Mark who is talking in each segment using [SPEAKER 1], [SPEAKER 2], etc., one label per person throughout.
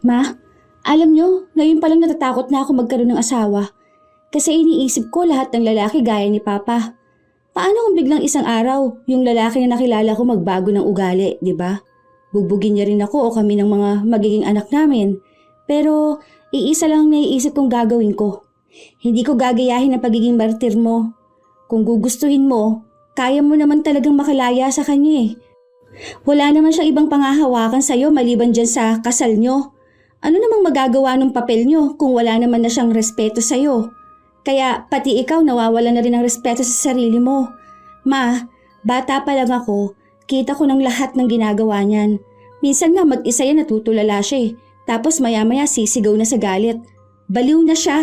[SPEAKER 1] Ma, alam nyo, ngayon palang natatakot na ako magkaroon ng asawa. Kasi iniisip ko lahat ng lalaki gaya ni Papa. Paano kung biglang isang araw, yung lalaki na nakilala ko magbago ng ugali, di ba? Bugbugin niya rin ako o kami ng mga magiging anak namin. Pero iisa lang ang naiisip kong gagawin ko. Hindi ko gagayahin ang pagiging martir mo. Kung gugustuhin mo, kaya mo naman talagang makalaya sa kanya eh. Wala naman siyang ibang pangahawakan sa'yo maliban dyan sa kasal nyo. Ano namang magagawa ng papel nyo kung wala naman na siyang respeto sa'yo? Kaya pati ikaw nawawala na rin ng respeto sa sarili mo. Ma, bata pa lang ako, kita ko ng lahat ng ginagawa niyan. Minsan nga mag-isa yan natutulala siya eh. Tapos maya-maya sisigaw na sa galit. Baliw na siya.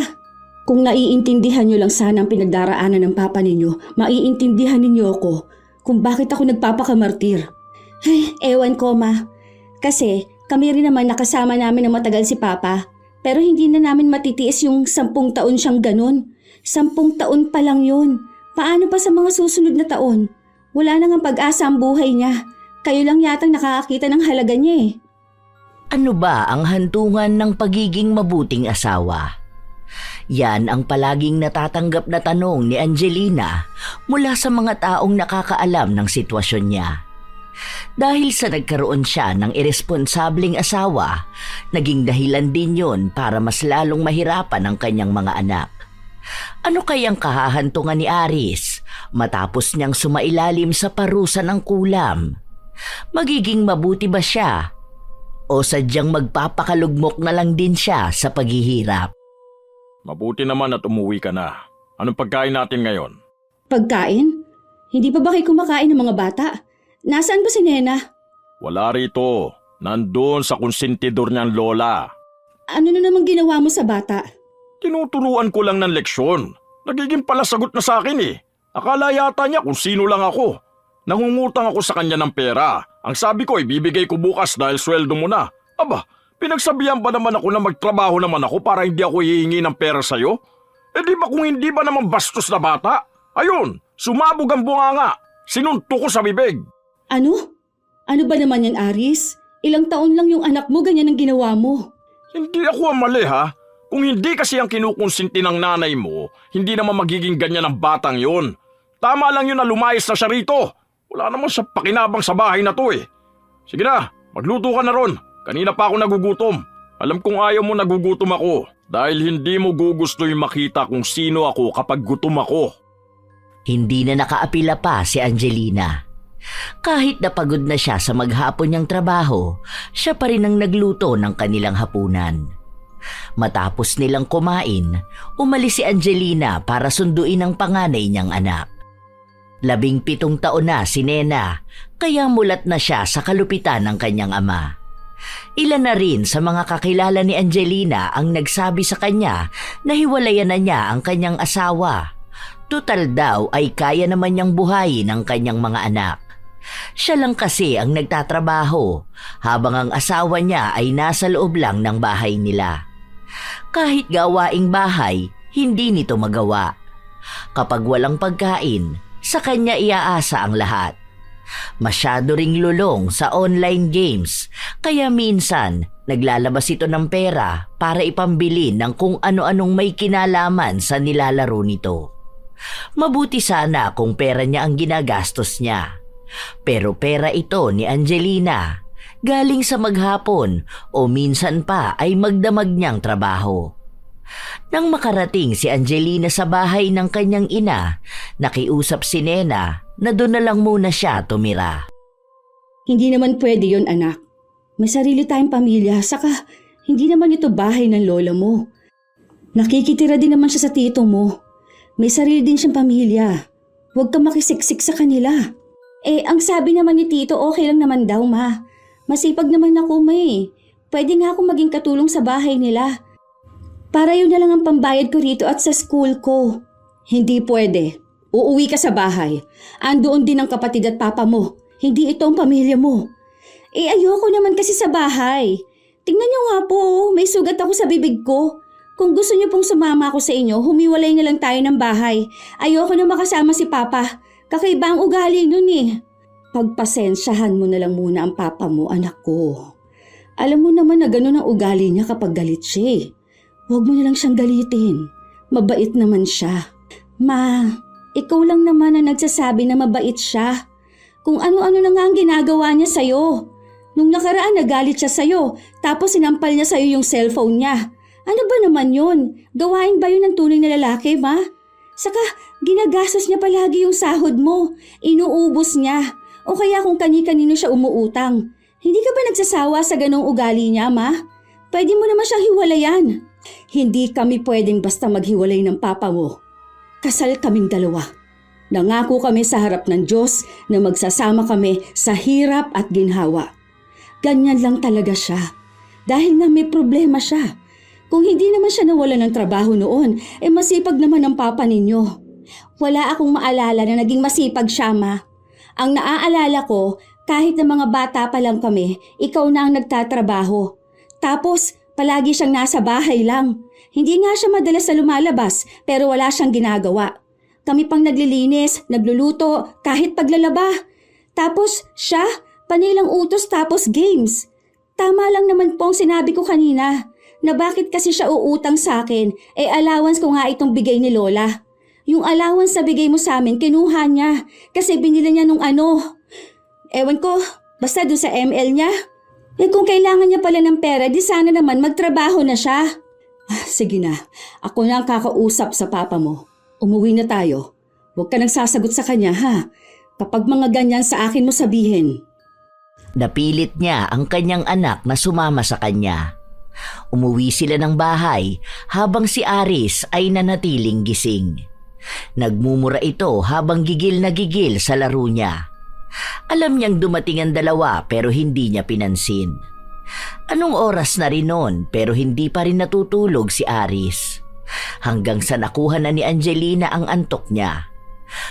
[SPEAKER 1] Kung naiintindihan niyo lang sana ang pinagdaraanan ng papa ninyo, maiintindihan ninyo ako kung bakit ako nagpapakamartir. Ay, ewan ko ma. Kasi kami rin naman nakasama namin ng matagal si Papa. Pero hindi na namin matitiis yung 10 taon siyang ganun. 10 taon pa lang yun. Paano pa sa mga susunod na taon? Wala nang ang pag-asa ang buhay niya. Kayo lang yatang nakakakita ng halaga niya eh.
[SPEAKER 2] Ano ba ang hantungan ng pagiging mabuting asawa? Yan ang palaging natatanggap na tanong ni Angelina mula sa mga taong nakakaalam ng sitwasyon niya. Dahil sa nagkaroon siya ng irresponsableng asawa, naging dahilan din yon para mas lalong mahirapan ang kanyang mga anak. Ano kayang kahahantungan ni Aris matapos niyang sumailalim sa parusa ng kulam? Magiging mabuti ba siya? O sadyang magpapakalugmok na lang din siya sa paghihirap?
[SPEAKER 3] Mabuti naman at umuwi ka na. Anong pagkain natin ngayon?
[SPEAKER 1] Pagkain? Hindi pa ba kayo kumakain ng mga bata? Nasaan ba si Nena?
[SPEAKER 3] Wala rito. Nandun sa konsentidor niyang lola.
[SPEAKER 1] Ano na namang ginawa mo sa bata?
[SPEAKER 3] Tinuturuan ko lang ng leksyon. Nagiging palasagot na sa akin eh. Akala yata niya kung sino lang ako. Nangungutang ako sa kanya ng pera. Ang sabi ko ibibigay ko bukas dahil sweldo mo na. Aba, pinagsabihan ba naman ako na magtrabaho naman ako para hindi ako hihingi ng pera sa'yo? Eh di ba kung hindi ba naman bastos na bata? Ayun, sumabog ang bunganga. Sinunto ko sa bibig.
[SPEAKER 1] Ano? Ano ba naman yan, Aris? Ilang taon lang yung anak mo, ganyan ang ginawa mo.
[SPEAKER 3] Hindi ako ang mali ha. Kung hindi kasi ang kinukonsinti ng nanay mo, hindi naman magiging ganyan ang batang yon. Tama lang yun na lumayas na siya rito. Wala naman sa pakinabang sa bahay na to eh. Sige na, magluto ka na ron. Kanina pa ako nagugutom. Alam kong ayaw mo nagugutom ako dahil hindi mo gugusto'y makita kung sino ako kapag gutom ako.
[SPEAKER 2] Hindi na nakaapila pa si Angelina. Kahit napagod na siya sa maghapon niyang trabaho, siya pa rin ang nagluto ng kanilang hapunan. Matapos nilang kumain, umalis si Angelina para sunduin ang panganay niyang anak. 17 taon na si Nena, kaya mulat na siya sa kalupitan ng kanyang ama. Ilan na rin sa mga kakilala ni Angelina ang nagsabi sa kanya na hiwalayan na niya ang kanyang asawa. Tutal daw ay kaya naman niyang buhayin ang kanyang mga anak. Siya lang kasi ang nagtatrabaho habang ang asawa niya ay nasa loob lang ng bahay nila. Kahit gawaing bahay, hindi nito magawa. Kapag walang pagkain, sa kanya iaasa ang lahat. Masyado ring lulong sa online games, kaya minsan naglalabas ito ng pera para ipambili ng kung ano-anong may kinalaman sa nilalaro nito. Mabuti sana kung pera niya ang ginagastos niya. Pero pera ito ni Angelina, galing sa maghapon o minsan pa ay magdamag niyang trabaho. Nang makarating si Angelina sa bahay ng kanyang ina, nakiusap si Nena na doon na lang muna siya tumira.
[SPEAKER 1] Hindi naman pwede yon, anak. May sarili tayong pamilya, saka hindi naman ito bahay ng lola mo. Nakikitira din naman siya sa tito mo. May sarili din siyang pamilya. Huwag kang makisiksik sa kanila. Ang sabi naman ni tito okay lang naman daw, ma. Masipag naman ako, ma eh. Pwede nga akong maging katulong sa bahay nila. Para yun na lang ang pambayad ko rito at sa school ko. Hindi pwede. Uuwi ka sa bahay. Andoon din ang kapatid at papa mo. Hindi ito ang pamilya mo. Ayoko naman kasi sa bahay. Tingnan niyo nga po, may sugat ako sa bibig ko. Kung gusto niyo pong sumama ako sa inyo, humiwalay na lang tayo ng bahay. Ayoko na makasama si papa. Kakaiba ang ugali nun eh. Pagpasensyahan mo na lang muna ang papa mo, anak ko. Alam mo naman na gano'n ang ugali niya kapag galit siya eh. Huwag mo na lang siyang galitin. Mabait naman siya. Ma, ikaw lang naman ang nagsasabi na mabait siya. Kung ano-ano na nga ang ginagawa niya sa'yo. Nung nakaraan nagalit siya sa'yo, tapos sinampal niya sa'yo yung cellphone niya. Ano ba naman yun? Gawain ba yun ng tunay na lalaki, ma? Saka, ginagastos niya palagi yung sahod mo. Inuubos niya. O kaya kung kani-kanino siya umuutang. Hindi ka ba nagsasawa sa ganong ugali niya, ma? Pwede mo naman siyang hiwalayan. Hindi kami pwedeng basta maghiwalay ng papa mo. Kasal kaming dalawa. Nangako kami sa harap ng Diyos na magsasama kami sa hirap at ginhawa. Ganyan lang talaga siya. Dahil nga may problema siya. Kung hindi naman siya nawala ng trabaho noon, masipag naman ang papa ninyo. Wala akong maalala na naging masipag siya, ma. Ang naaalala ko, kahit na mga bata pa lang kami, ikaw na ang nagtatrabaho. Tapos, palagi siyang nasa bahay lang. Hindi nga siya madalas na lumalabas, pero wala siyang ginagawa. Kami pang naglilinis, nagluluto, kahit paglalaba. Tapos, siya, panilang utos tapos games. Tama lang naman po ang sinabi ko kanina, na bakit kasi siya uutang sa akin, allowance ko nga itong bigay ni Lola. Yung allowance na bigay mo sa amin, kinuha niya, kasi binili niya nung ano. Ewan ko, basta doon sa ML niya. Kung kailangan niya pala ng pera, di sana naman magtrabaho na siya. Sige na, ako na ang kakausap sa papa mo. Umuwi na tayo. Huwag ka nang sasagot sa kanya, ha? Kapag mga ganyan sa akin mo sabihin.
[SPEAKER 2] Napilit niya ang kanyang anak na sumama sa kanya. Umuwi sila ng bahay habang si Aris ay nanatiling gising. Nagmumura ito habang gigil na gigil sa laro niya. Alam niyang dumating ang dalawa pero hindi niya pinansin. Anong oras na rin noon pero hindi pa rin natutulog si Aris. Hanggang sa nakuha na ni Angelina ang antok niya.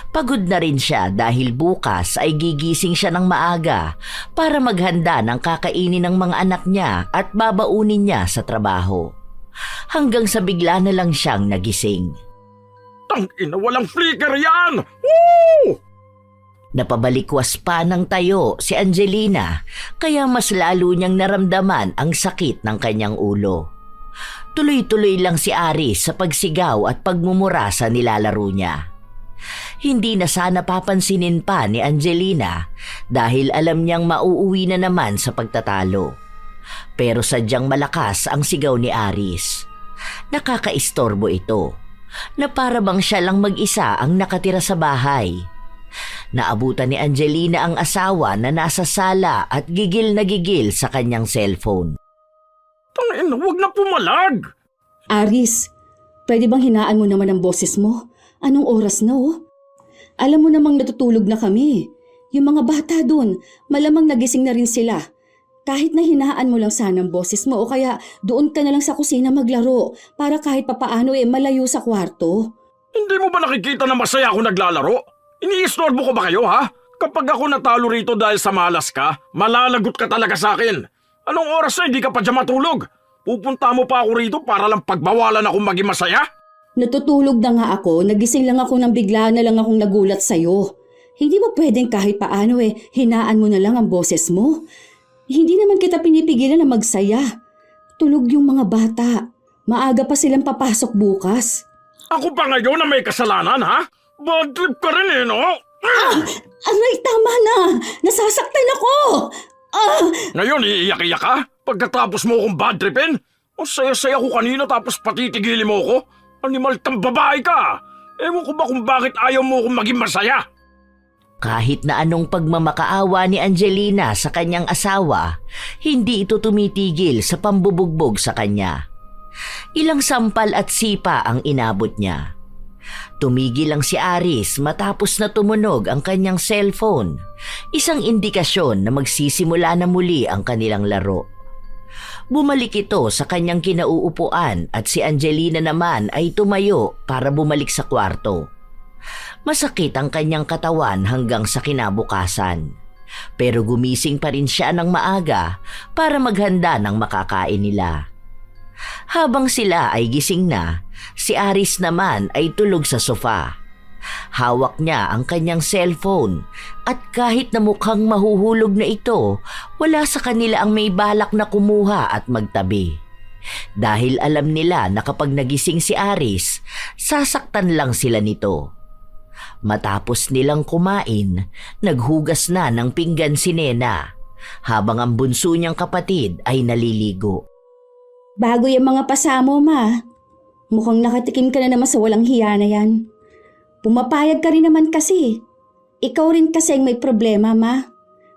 [SPEAKER 2] Pagod na rin siya dahil bukas ay gigising siya ng maaga para maghanda ng kakainin ng mga anak niya at babaunin niya sa trabaho. Hanggang sa bigla na lang siyang nagising.
[SPEAKER 3] Tangina, walang flicker yan! Woo!
[SPEAKER 2] Napabalikwas pa ng tayo si Angelina kaya mas lalo niyang naramdaman ang sakit ng kanyang ulo. Tuloy-tuloy lang si Aris sa pagsigaw at pagmumura sa nilalaro niya. Hindi na sana papansinin pa ni Angelina dahil alam niyang mauuwi na naman sa pagtatalo. Pero sadyang malakas ang sigaw ni Aris. Nakakaistorbo ito na para bang siya lang mag-isa ang nakatira sa bahay. Naabutan ni Angelina ang asawa na nasa sala at gigil na gigil sa kanyang cellphone.
[SPEAKER 3] Tangina, huwag na pumalag!
[SPEAKER 1] Aris, pwede bang hinaan mo naman ang boses mo? Anong oras na oh? Alam mo namang natutulog na kami. Yung mga bata doon, malamang nagising na rin sila. Kahit na hinaan mo lang sana ang boses mo o kaya doon ka na lang sa kusina maglaro para kahit papaano malayo sa kwarto.
[SPEAKER 3] Hindi mo ba nakikita na masaya ako naglalaro? Iniistorbo ko ba kayo, ha? Kapag ako natalo rito dahil sa malas ka, malalagot ka talaga sa akin. Anong oras na hindi ka pa dyan matulog? Pupunta mo pa ako rito para lang pagbawalan akong maging masaya?
[SPEAKER 1] Natutulog na nga ako, nagising lang ako nang bigla na lang akong nagulat sa'yo. Hindi ba pwedeng kahit paano hinaan mo na lang ang boses mo? Hindi naman kita pinipigilan na magsaya. Tulog yung mga bata. Maaga pa silang papasok bukas.
[SPEAKER 3] Ako pa ngayon na may kasalanan, ha? Bad trip ka rin no?
[SPEAKER 1] Aray, tama na! Nasasaktan ako!
[SPEAKER 3] Ngayon iiyak-iyak ka? Pagkatapos mo akong bad tripin? O saya-saya ko kanina tapos patitigili mo ko? Animal kang babae ka! Ewan ko ba kung bakit ayaw mo akong maging masaya?
[SPEAKER 2] Kahit na anong pagmamakaawa ni Angelina sa kanyang asawa, hindi ito tumitigil sa pambubugbog sa kanya. Ilang sampal at sipa ang inabot niya. Tumigil lang si Aris matapos na tumunog ang kanyang cellphone, isang indikasyon na magsisimula na muli ang kanilang laro. Bumalik ito sa kanyang kinauupuan at si Angelina naman ay tumayo para bumalik sa kwarto. Masakit ang kanyang katawan hanggang sa kinabukasan, pero gumising pa rin siya ng maaga para maghanda ng makakain nila. Habang sila ay gising na, si Aris naman ay tulog sa sofa. Hawak niya ang kanyang cellphone at kahit na mukhang mahuhulog na ito, wala sa kanila ang may balak na kumuha at magtabi. Dahil alam nila na kapag nagising si Aris, sasaktan lang sila nito. Matapos nilang kumain, naghugas na ng pinggan si Nena, habang ang bunso niyang kapatid ay naliligo.
[SPEAKER 1] Bago yung mga pasamo, ma. Mukhang nakatikim ka na naman sa walang hiya na yan. Pumapayag ka rin naman kasi. Ikaw rin kasi ang may problema, ma.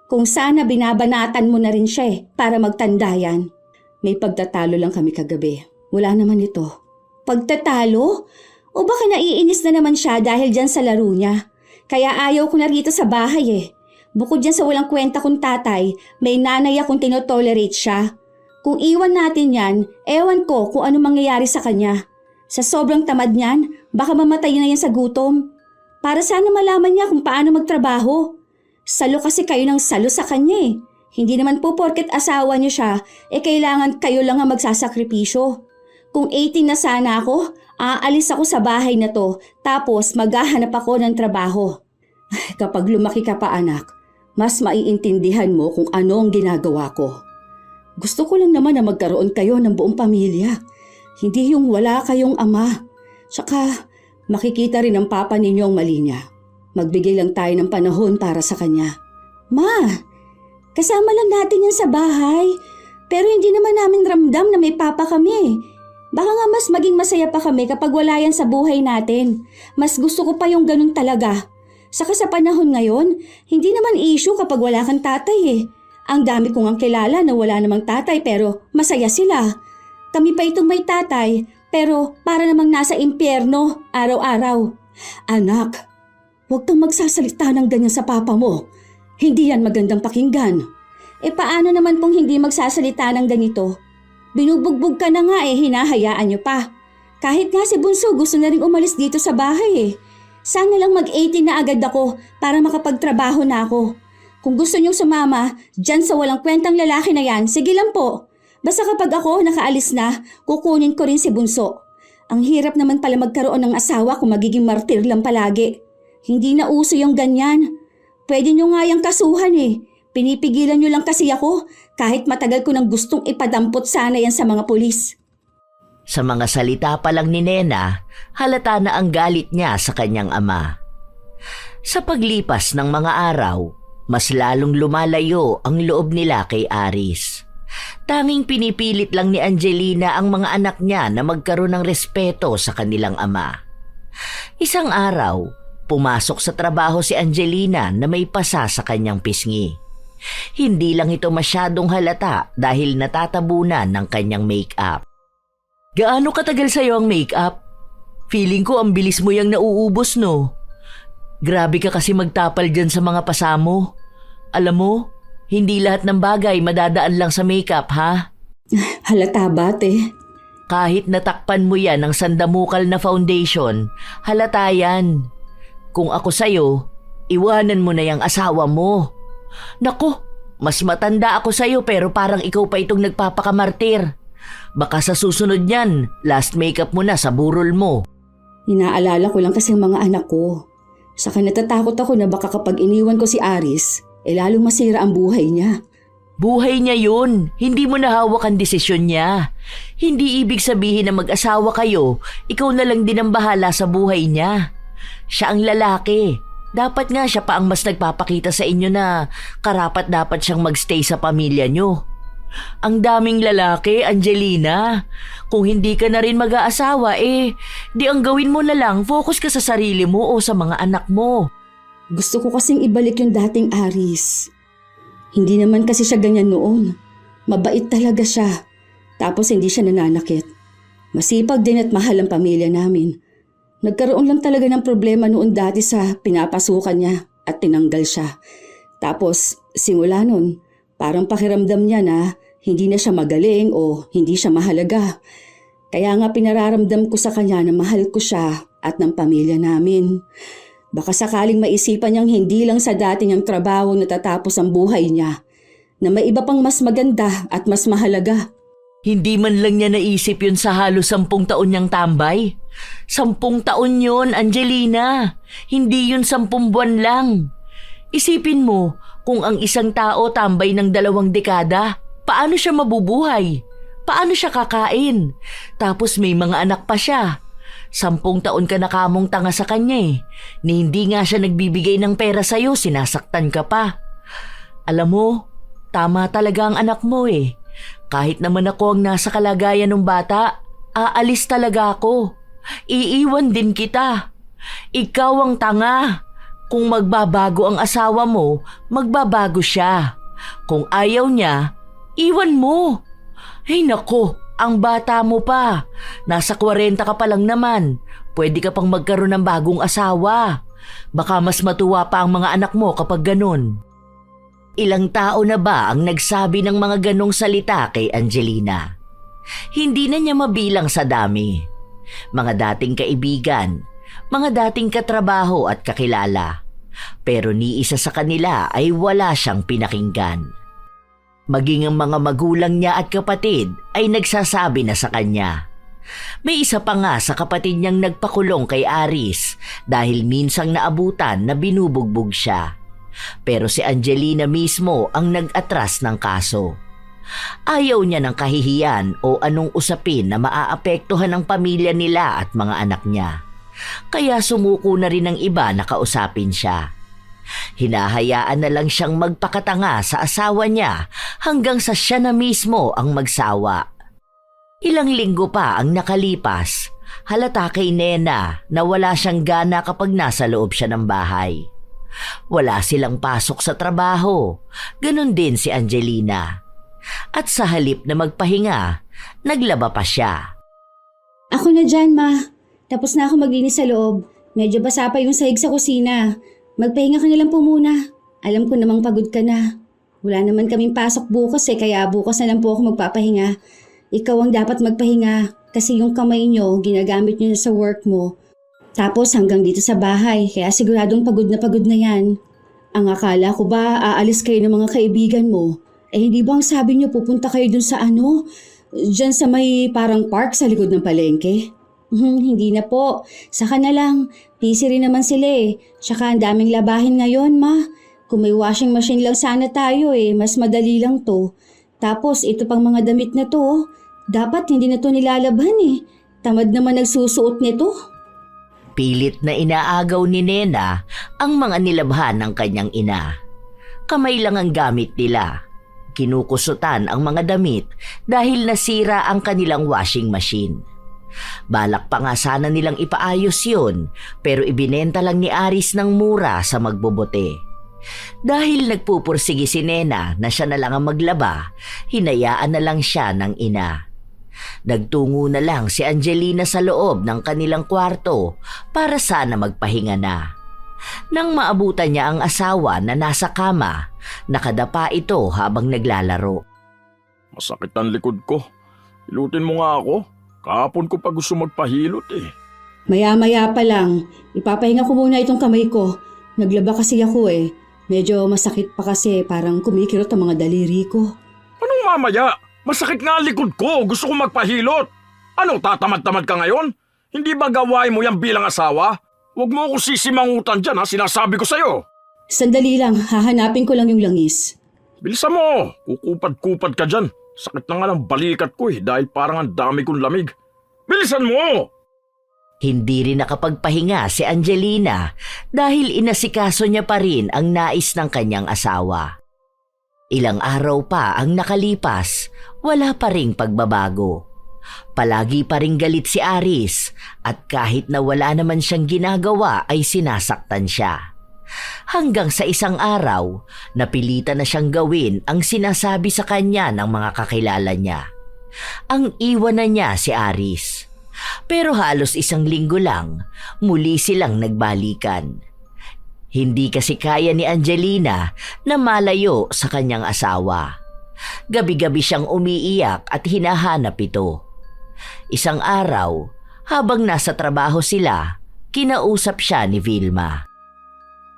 [SPEAKER 1] Kung sana binabanatan mo na rin siya para magtanda yan. May pagtatalo lang kami kagabi. Wala naman ito. Pagtatalo? O baka naiinis na naman siya dahil dyan sa laro niya? Kaya ayaw ko na rito sa bahay. Bukod dyan sa walang kwenta kong tatay, may nanay akong tinotolerate siya. Kung iwan natin yan, ewan ko kung ano mangyayari sa kanya. Sa sobrang tamad niyan, baka mamatay na yan sa gutom. Para sana malaman niya kung paano magtrabaho. Salo kasi kayo ng salo sa kanya. Hindi naman po porket asawa niyo siya, kailangan kayo lang ang magsasakripisyo. Kung 18 na sana ako, aalis ako sa bahay na to, tapos maghahanap ako ng trabaho. Kapag lumaki ka pa anak, mas maiintindihan mo kung ano ang ginagawa ko. Gusto ko lang naman na magkaroon kayo ng buong pamilya. Hindi yung wala kayong ama. Tsaka makikita rin ng papa ninyo ang mali niya. Magbigay lang tayo ng panahon para sa kanya. Ma, kasama lang natin yan sa bahay. Pero hindi naman namin ramdam na may papa kami. Baka nga mas maging masaya pa kami kapag wala yan sa buhay natin. Mas gusto ko pa yung ganun talaga. Saka sa panahon ngayon, hindi naman issue kapag wala kang tatay. Ang dami kong ang kilala na wala namang tatay pero masaya sila. Kami pa itong may tatay pero para namang nasa impyerno araw-araw. Anak, huwag kang magsasalita ng ganyan sa papa mo. Hindi yan magandang pakinggan. Paano naman kung hindi magsasalita ng ganito? Binubugbog ka na nga hinahayaan niyo pa. Kahit nga si Bunso gusto na rin umalis dito sa bahay. Sana lang mag-18 na agad ako para makapagtrabaho na ako. Kung gusto niyong sumama, dyan sa walang kwentang lalaki na yan, sige lang po. Basta kapag ako nakaalis na, kukunin ko rin si Bunso. Ang hirap naman pala magkaroon ng asawa kung magiging martir lang palagi. Hindi na uso yung ganyan. Pwede niyo nga yung kasuhan. Pinipigilan niyo lang kasi ako kahit matagal ko nang gustong ipadampot sana yan sa mga pulis.
[SPEAKER 2] Sa mga salita pa lang ni Nena, halata na ang galit niya sa kanyang ama. Sa paglipas ng mga araw, mas lalong lumalayo ang loob nila kay Aris. Tanging pinipilit lang ni Angelina ang mga anak niya na magkaroon ng respeto sa kanilang ama. Isang araw, pumasok sa trabaho si Angelina na may pasa sa kanyang pisngi. Hindi lang ito masyadong halata dahil natatabunan ng kanyang make-up. Gaano katagal sa'yo ang make-up? Feeling ko ang bilis mo yang nauubos, no? Grabe ka kasi magtapal dyan sa mga pasa mo. Alam mo, hindi lahat ng bagay madadaan lang sa makeup, ha?
[SPEAKER 1] Halata ba, te?
[SPEAKER 2] Kahit natakpan mo yan ng sandamukal na foundation, halata yan. Kung ako sa'yo, iwanan mo na yung asawa mo. Naku, mas matanda ako sa'yo pero parang ikaw pa itong nagpapakamartir. Baka sa susunod niyan, last makeup mo na sa burol mo.
[SPEAKER 1] Inaalala ko lang kasi ang mga anak ko. Saka natatakot ako na baka kapag iniwan ko si Aris, lalong masira ang buhay niya.
[SPEAKER 2] Buhay niya yun. Hindi mo nahawak ang desisyon niya. Hindi ibig sabihin na mag-asawa kayo, ikaw na lang din ang bahala sa buhay niya. Siya ang lalaki. Dapat nga siya pa ang mas nagpapakita sa inyo na karapat dapat siyang magstay sa pamilya niyo. Ang daming lalaki, Angelina. Kung hindi ka na rin mag-aasawa, di ang gawin mo na lang, focus ka sa sarili mo o sa mga anak mo.
[SPEAKER 1] Gusto ko kasing ibalik yung dating Aris. Hindi naman kasi siya ganyan noon. Mabait talaga siya. Tapos hindi siya nananakit. Masipag din at mahal ang pamilya namin. Nagkaroon lang talaga ng problema noon dati sa pinapasukan niya at tinanggal siya. Tapos simula nun, parang pakiramdam niya na hindi na siya magaling o hindi siya mahalaga. Kaya nga pinararamdam ko sa kanya na mahal ko siya at ng pamilya namin. Baka sakaling maisipan niyang hindi lang sa dati niyang trabaho natatapos ang buhay niya, na may iba pang mas maganda at mas mahalaga.
[SPEAKER 2] Hindi man lang niya naisip yun sa halos 10 taon niyang tambay. 10 taon yun, Angelina. Hindi yun 10 buwan lang. Isipin mo, kung ang isang tao tambay ng 2 dekada, paano siya mabubuhay? Paano siya kakain? Tapos may mga anak pa siya. 10 taon ka na kamong tanga sa kanya eh. Ni hindi nga siya nagbibigay ng pera sa'yo, sinasaktan ka pa. Alam mo, tama talaga ang anak mo eh. Kahit naman ako ang nasa kalagayan ng bata, aalis talaga ako. Iiwan din kita. Ikaw ang tanga. Kung magbabago ang asawa mo, magbabago siya. Kung ayaw niya, iwan mo. Ay nako, ang bata mo pa. Nasa 40 ka pa lang naman. Pwede ka pang magkaroon ng bagong asawa. Baka mas matuwa pa ang mga anak mo kapag ganun. Ilang tao na ba ang nagsabi ng mga ganong salita kay Angelina? Hindi na niya mabilang sa dami. Mga dating kaibigan, mga dating katrabaho at kakilala. Pero ni isa sa kanila ay wala siyang pinakinggan. Maging ang mga magulang niya at kapatid ay nagsasabi na sa kanya. May isa pa nga sa kapatid niyang nagpakulong kay Aris dahil minsang naabutan na binubugbog siya. Pero si Angelina mismo ang nag-atras ng kaso. Ayaw niya ng kahihiyan o anong usapin na maaapektuhan ang pamilya nila at mga anak niya. Kaya sumuko na rin ng iba na kausapin siya. Hinahayaan na lang siyang magpakatanga sa asawa niya hanggang sa siya na mismo ang magsawa. Ilang linggo pa ang nakalipas, halata kay Nena na wala siyang gana kapag nasa loob siya ng bahay. Wala silang pasok sa trabaho, ganun din si Angelina. At sa halip na magpahinga, naglaba pa siya.
[SPEAKER 1] Ako na dyan, ma. Tapos na ako maglinis sa loob. Medyo basa pa yung sahig sa kusina. Magpahinga ka na lang po muna. Alam ko namang pagod ka na. Wala naman kaming pasok bukas kaya bukas na lang po ako magpapahinga. Ikaw ang dapat magpahinga kasi yung kamay nyo, ginagamit nyo na sa work mo. Tapos hanggang dito sa bahay, kaya siguradong pagod na yan. Ang akala ko ba aalis kayo ng mga kaibigan mo? Hindi ba ang sabi niyo pupunta kayo dun sa dyan sa may parang park sa likod ng palengke? Hindi na po. Saka na lang. Busy rin naman sila eh. Tsaka ang daming labahin ngayon, ma. Kung may washing machine lang sana tayo mas madali lang to. Tapos ito pang mga damit na to, dapat hindi na to nilalabhan eh. Tamad naman nagsusuot nito.
[SPEAKER 2] Pilit na inaagaw ni Nena ang mga nilabhan ng kanyang ina. Kamay lang ang gamit nila. Kinukusutan ang mga damit dahil nasira ang kanilang washing machine. Balak pa nga sana nilang ipaayos yun pero ibinenta lang ni Aris ng mura sa magbobote. Dahil nagpupursige si Nena na siya na lang ang maglaba, hinayaan na lang siya ng ina. Nagtungo na lang si Angelina sa loob ng kanilang kwarto para sana magpahinga na. Nang maabutan niya ang asawa na nasa kama, nakadapa ito habang naglalaro.
[SPEAKER 3] Masakit ang likod ko. Hilutin mo nga ako. Kahapon ko pa gusto magpahilot eh.
[SPEAKER 1] Maya-maya pa lang. Ipapahinga ko muna itong kamay ko. Naglaba kasi ako eh. Medyo masakit pa kasi parang kumikirot ang mga daliri ko.
[SPEAKER 3] Anong mamaya? Masakit nga ang likod ko. Gusto ko magpahilot. Ano, tatamad-tamad ka ngayon? Hindi ba gawain mo yan bilang asawa? Huwag mo ako sisimangutan dyan ha, sinasabi ko sa'yo.
[SPEAKER 1] Sandali lang, hahanapin ko lang yung langis.
[SPEAKER 3] Bilisan mo, kukupad-kupad ka dyan. Sakit na nga ng balikat ko dahil parang ang dami kong lamig. Bilisan mo!
[SPEAKER 2] Hindi rin nakapagpahinga si Angelina dahil inasikaso niya pa rin ang nais ng kanyang asawa. Ilang araw pa ang nakalipas, wala pa ring pagbabago. Palagi pa ring galit si Aris at kahit na wala naman siyang ginagawa ay sinasaktan siya. Hanggang sa isang araw, napilitan na siyang gawin ang sinasabi sa kanya ng mga kakilala niya. Ang iwanan niya si Aris. Pero halos 1 linggo lang, muli silang nagbalikan. Hindi kasi kaya ni Angelina na malayo sa kanyang asawa. Gabi-gabi siyang umiiyak at hinahanap ito. Isang araw, habang nasa trabaho sila, kinausap siya ni Vilma.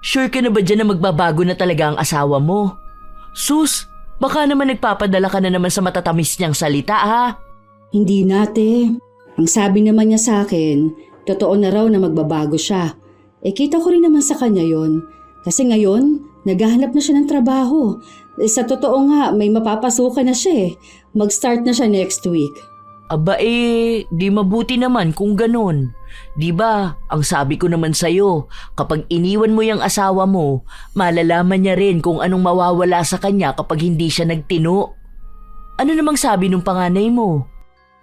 [SPEAKER 2] Sure ka na ba dyan na magbabago na talaga ang asawa mo? Sus, Baka naman nagpapadala ka na naman sa matatamis niyang salita, ha?
[SPEAKER 1] Hindi nate. Ang sabi naman niya sa akin, totoo na raw na magbabago siya. Kita ko rin naman sa kanya yon. Kasi ngayon, naghahanap na siya ng trabaho. Sa totoo nga, may mapapasukan na siya eh. Mag-start na siya next week.
[SPEAKER 2] Aba di mabuti naman kung ganon. Di ba, ang sabi ko naman sa'yo, kapag iniwan mo yung asawa mo, malalaman niya rin kung anong mawawala sa kanya kapag hindi siya nagtino. Ano namang sabi nung panganay mo?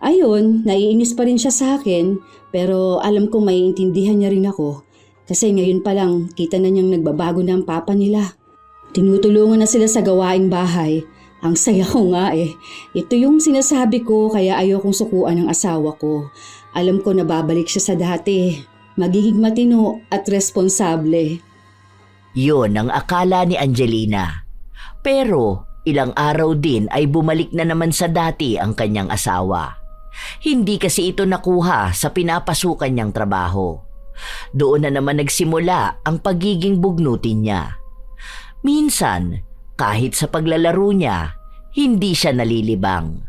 [SPEAKER 1] Ayun, naiinis pa rin siya sa akin, pero alam kong maiintindihan niya rin ako. Kasi ngayon pa lang, kita na niyang nagbabago na ang papa nila. Tinutulungan na sila sa gawaing bahay. Ang saya ko nga eh. Ito yung sinasabi ko kaya ayokong sukuan ng asawa ko. Alam ko na babalik siya sa dati. Magiging matino at responsable.
[SPEAKER 2] Yun ang akala ni Angelina. Pero ilang araw din ay bumalik na naman sa dati ang kanyang asawa. Hindi kasi ito nakuha sa pinapasukan niyang trabaho. Doon na naman nagsimula ang pagiging bugnutin niya. Minsan, kahit sa paglalaro niya, hindi siya nalilibang.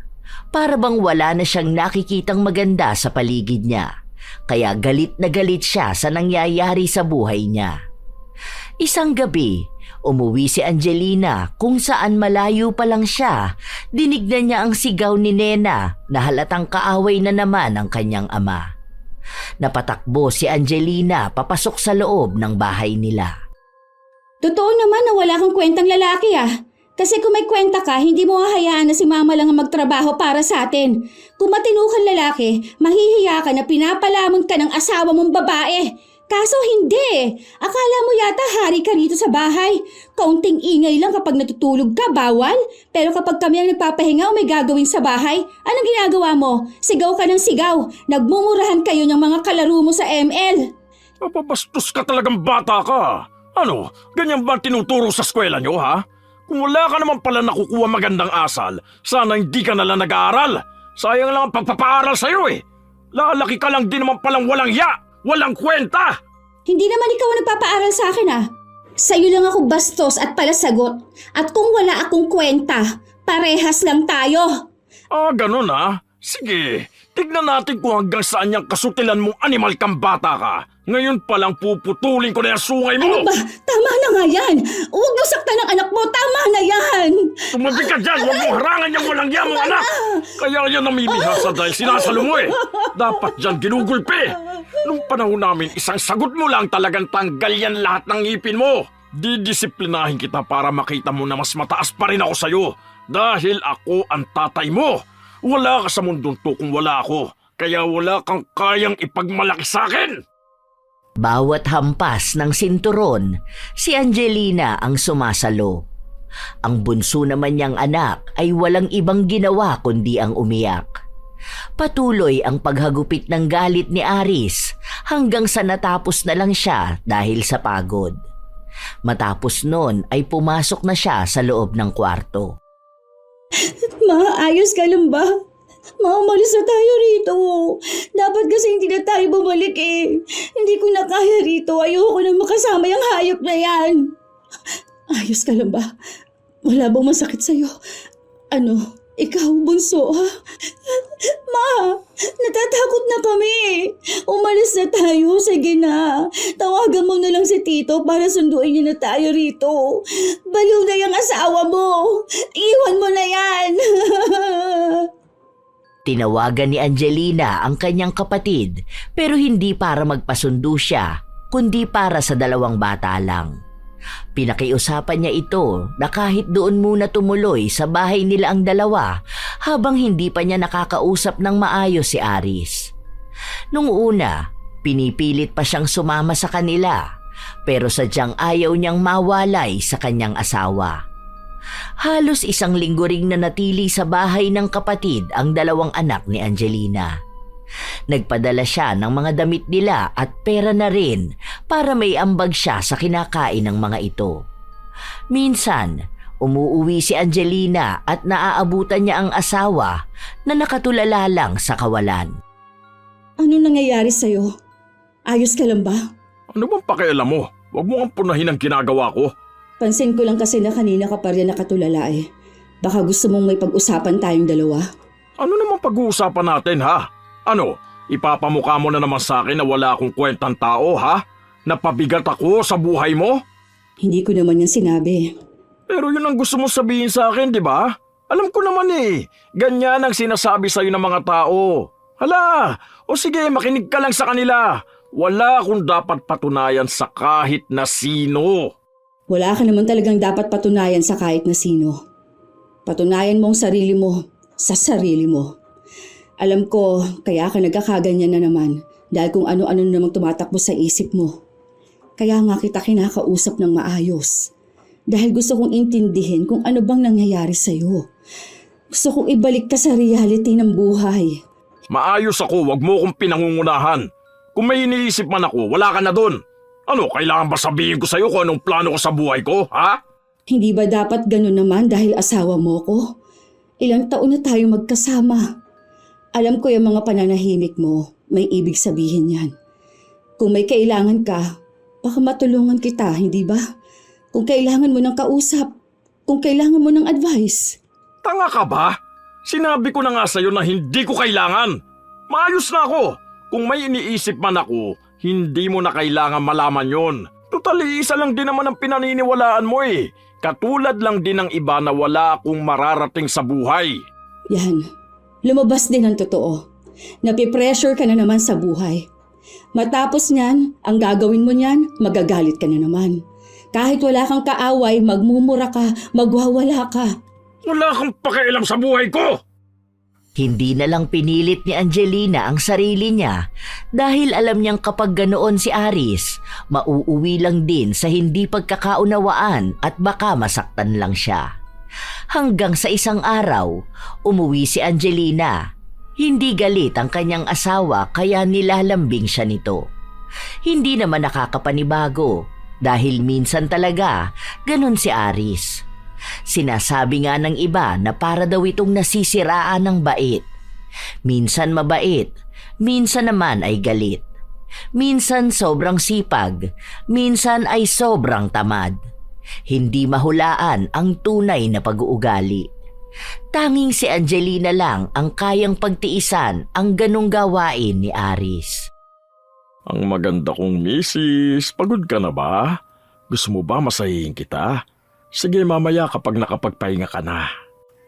[SPEAKER 2] Para bang wala na siyang nakikitang maganda sa paligid niya, kaya galit na galit siya sa nangyayari sa buhay niya. Isang gabi, umuwi si Angelina kung saan malayo pa lang siya, dinignan niya ang sigaw ni Nena na halatang kaaway na naman ang kanyang ama. Napatakbo si Angelina papasok sa loob ng bahay nila.
[SPEAKER 1] Totoo naman na wala kang kwentang lalaki ah. Kasi kung may kwenta ka, hindi mo hahayaan na si mama lang ang magtrabaho para sa atin. Kung matino kang lalaki, mahihiya ka na pinapalamon ka ng asawa mong babae. Kaso hindi. Akala mo yata hari ka rito sa bahay. Kaunting ingay lang kapag natutulog ka, bawal. Pero kapag kami ang nagpapahinga o may gagawin sa bahay, anong ginagawa mo? Sigaw ka ng sigaw. Nagmumurahan kayo ng mga kalaro mo sa ML.
[SPEAKER 3] Mapabastos ka talagang bata ka. Ano, ganyan ba tinuturo sa eskwela nyo, ha? Kung wala ka naman pala nakukuha magandang asal, sana hindi ka nalang nag-aaral. Sayang lang ang pagpapaaral sa'yo eh. Lalaki ka lang din naman palang walang ya, walang kwenta.
[SPEAKER 1] Hindi naman ikaw ang nagpapaaral sa akin ah. Sa'yo lang ako bastos at palasagot. At kung wala akong kwenta, parehas lang tayo.
[SPEAKER 3] Ganun ah. Sige, tignan natin kung hanggang saan yung kasutilan mong animal kang bata ka. Ngayon palang puputulin ko na yung sungay mo!
[SPEAKER 1] Ano ba? Tama na nga yan! Huwag mo saktan ang anak mo! Tama na yan!
[SPEAKER 3] Tumabi ka dyan! Huwag mo harangan yung walang yamong anak! Kaya yan namimihasa dahil sinasalo mo eh! Dapat dyan ginugulpi! Nung panahon namin, isang sagot mo lang talagang tanggal yan lahat ng ngipin mo! Didisiplinahin kita para makita mo na mas mataas pa rin ako sa'yo dahil ako ang tatay mo! Wala ka sa mundong to kung wala ako, kaya wala kang kayang ipagmalaki sa akin!
[SPEAKER 2] Bawat hampas ng sinturon, si Angelina ang sumasalo. Ang bunso naman niyang anak ay walang ibang ginawa kundi ang umiyak. Patuloy ang paghagupit ng galit ni Aris hanggang sa natapos na lang siya dahil sa pagod. Matapos nun ay pumasok na siya sa loob ng kwarto.
[SPEAKER 1] Ma, ayos ka lang ba? Ma, umalis na tayo rito. Dapat kasi hindi na tayo bumalik eh. Hindi ko na kaya rito. Ayoko na makasama yung hayop na yan. Ayos ka lang ba? Wala bang masakit sa'yo? Ano, ikaw bunso ha? Ma, natatakot na kami. Umalis na tayo. Sige na. Tawagan mo na lang si Tito para sunduin niya na tayo rito. Baliw na yung asawa mo. Iwan mo na yan.
[SPEAKER 2] Tinawagan ni Angelina ang kanyang kapatid pero hindi para magpasundo siya kundi para sa dalawang bata lang. Pinakiusapan niya ito na kahit doon muna tumuloy sa bahay nila ang dalawa habang hindi pa niya nakakausap ng maayos si Aris. Nung una, pinipilit pa siyang sumama sa kanila pero sadyang ayaw niyang mawalay sa kanyang asawa. Halos isang linggo ring nanatili sa bahay ng kapatid ang dalawang anak ni Angelina. Nagpadala siya ng mga damit nila at pera na rin para may ambag siya sa kinakain ng mga ito. Minsan, umuuwi si Angelina at naaabutan niya ang asawa na nakatulala lang sa kawalan.
[SPEAKER 1] Ano nangyayari sa'yo? Ayos ka lang ba?
[SPEAKER 3] Ano bang pakialam mo? Huwag mo ang punahin ang ginagawa ko.
[SPEAKER 1] Pansin ko lang kasi na kanina ka pa rin nakatulala eh. Baka gusto mong may pag-usapan tayong dalawa?
[SPEAKER 3] Ano naman pag-uusapan natin ha? Ano, ipapamukha mo na naman sa akin na wala akong kwentang tao ha? Napabigat ako sa buhay mo?
[SPEAKER 1] Hindi ko naman yan sinabi.
[SPEAKER 3] Pero yun ang gusto mong sabihin sa akin, di ba? Alam ko naman eh, ganyan ang sinasabi sa'yo ng mga tao. Hala, o sige makinig ka lang sa kanila. Wala akong dapat patunayan sa kahit na sino.
[SPEAKER 1] Wala ka naman talagang dapat patunayan sa kahit na sino. Patunayan mo ang sarili mo sa sarili mo. Alam ko, kaya ka nagkakaganyan na naman dahil kung ano-ano namang tumatakbo sa isip mo. Kaya nga kita kinakausap ng maayos. Dahil gusto kong intindihin kung ano bang nangyayari sa'yo. Gusto kong ibalik ka sa reality ng buhay.
[SPEAKER 3] Maayos ako, wag mo akong pinangungunahan. Kung may iniisip man ako, wala ka na dun. Ano, kailangan ba sabihin ko sa'yo kung anong plano ko sa buhay ko, ha?
[SPEAKER 1] Hindi ba dapat ganun naman dahil asawa mo ko? Ilang taon na tayo magkasama. Alam ko yung mga pananahimik mo, may ibig sabihin yan. Kung may kailangan ka, baka matulungan kita, hindi ba? Kung kailangan mo ng kausap, kung kailangan mo ng advice.
[SPEAKER 3] Tanga ka ba? Sinabi ko na nga sa'yo na hindi ko kailangan. Maayos na ako. Kung may iniisip man ako, hindi mo na kailangan malaman yon. Totally, isa lang din naman ang pinaniniwalaan mo eh. Katulad lang din ng iba na wala akong mararating sa buhay.
[SPEAKER 1] Yan, lumabas din ang totoo. Napipressure ka na naman sa buhay. Matapos niyan, ang gagawin mo niyan, magagalit ka na naman. Kahit wala kang kaaway, magmumura ka, magwawala ka.
[SPEAKER 3] Wala kang pakialam sa buhay ko!
[SPEAKER 2] Hindi na lang pinilit ni Angelina ang sarili niya dahil alam niyang kapag ganoon si Aris, mauuwi lang din sa hindi pagkakaunawaan at baka masaktan lang siya. Hanggang sa isang araw, umuwi si Angelina. Hindi galit ang kanyang asawa kaya nilalambing siya nito. Hindi naman nakakapanibago dahil minsan talaga ganun si Aris. Sinasabi nga ng iba na para daw itong nasisiraan ng bait. Minsan mabait, minsan naman ay galit. Minsan sobrang sipag, minsan ay sobrang tamad. Hindi mahulaan ang tunay na pag-uugali. Tanging si Angelina lang ang kayang pagtiisan ang ganong gawain ni Aris.
[SPEAKER 3] Ang maganda kong misis, pagod ka na ba? Gusto mo ba masahihin kita? Sige mamaya kapag nakapagpahinga ka na.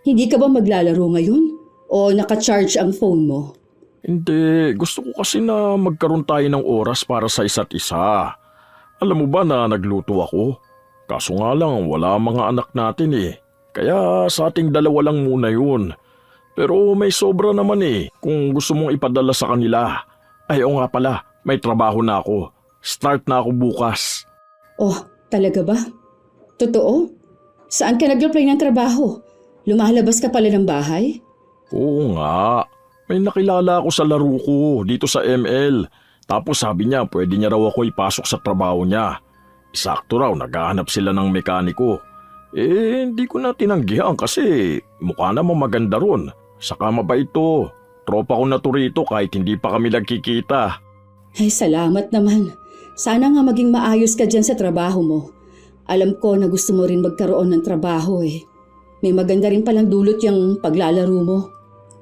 [SPEAKER 1] Hindi ka ba maglalaro ngayon? O naka-charge ang phone mo?
[SPEAKER 3] Hindi, gusto ko kasi na magkaroon tayo ng oras para sa isa't isa. Alam mo ba na nagluto ako? Kaso nga lang wala mga anak natin eh. Kaya sa ating dalawa lang muna yun. Pero may sobra naman eh kung gusto mong ipadala sa kanila. Ay o nga pala, may trabaho na ako. Start na ako bukas.
[SPEAKER 1] Oh, talaga ba? Totoo? Saan ka nag-apply ng trabaho? Lumalabas ka pala ng bahay?
[SPEAKER 3] Oo nga. May nakilala ako sa laro ko dito sa ML. Tapos sabi niya pwede niya raw ako ipasok sa trabaho niya. Sakto raw, naghahanap sila ng mekaniko. Hindi ko na tinanggihan kasi mukha namang maganda ron. Saka mabait to. Tropa ko na to rito kahit hindi pa kami nagkikita.
[SPEAKER 1] Ay, salamat naman. Sana nga maging maayos ka dyan sa trabaho mo. Alam ko na gusto mo rin magkaroon ng trabaho eh. May maganda rin palang dulot yung paglalaro mo.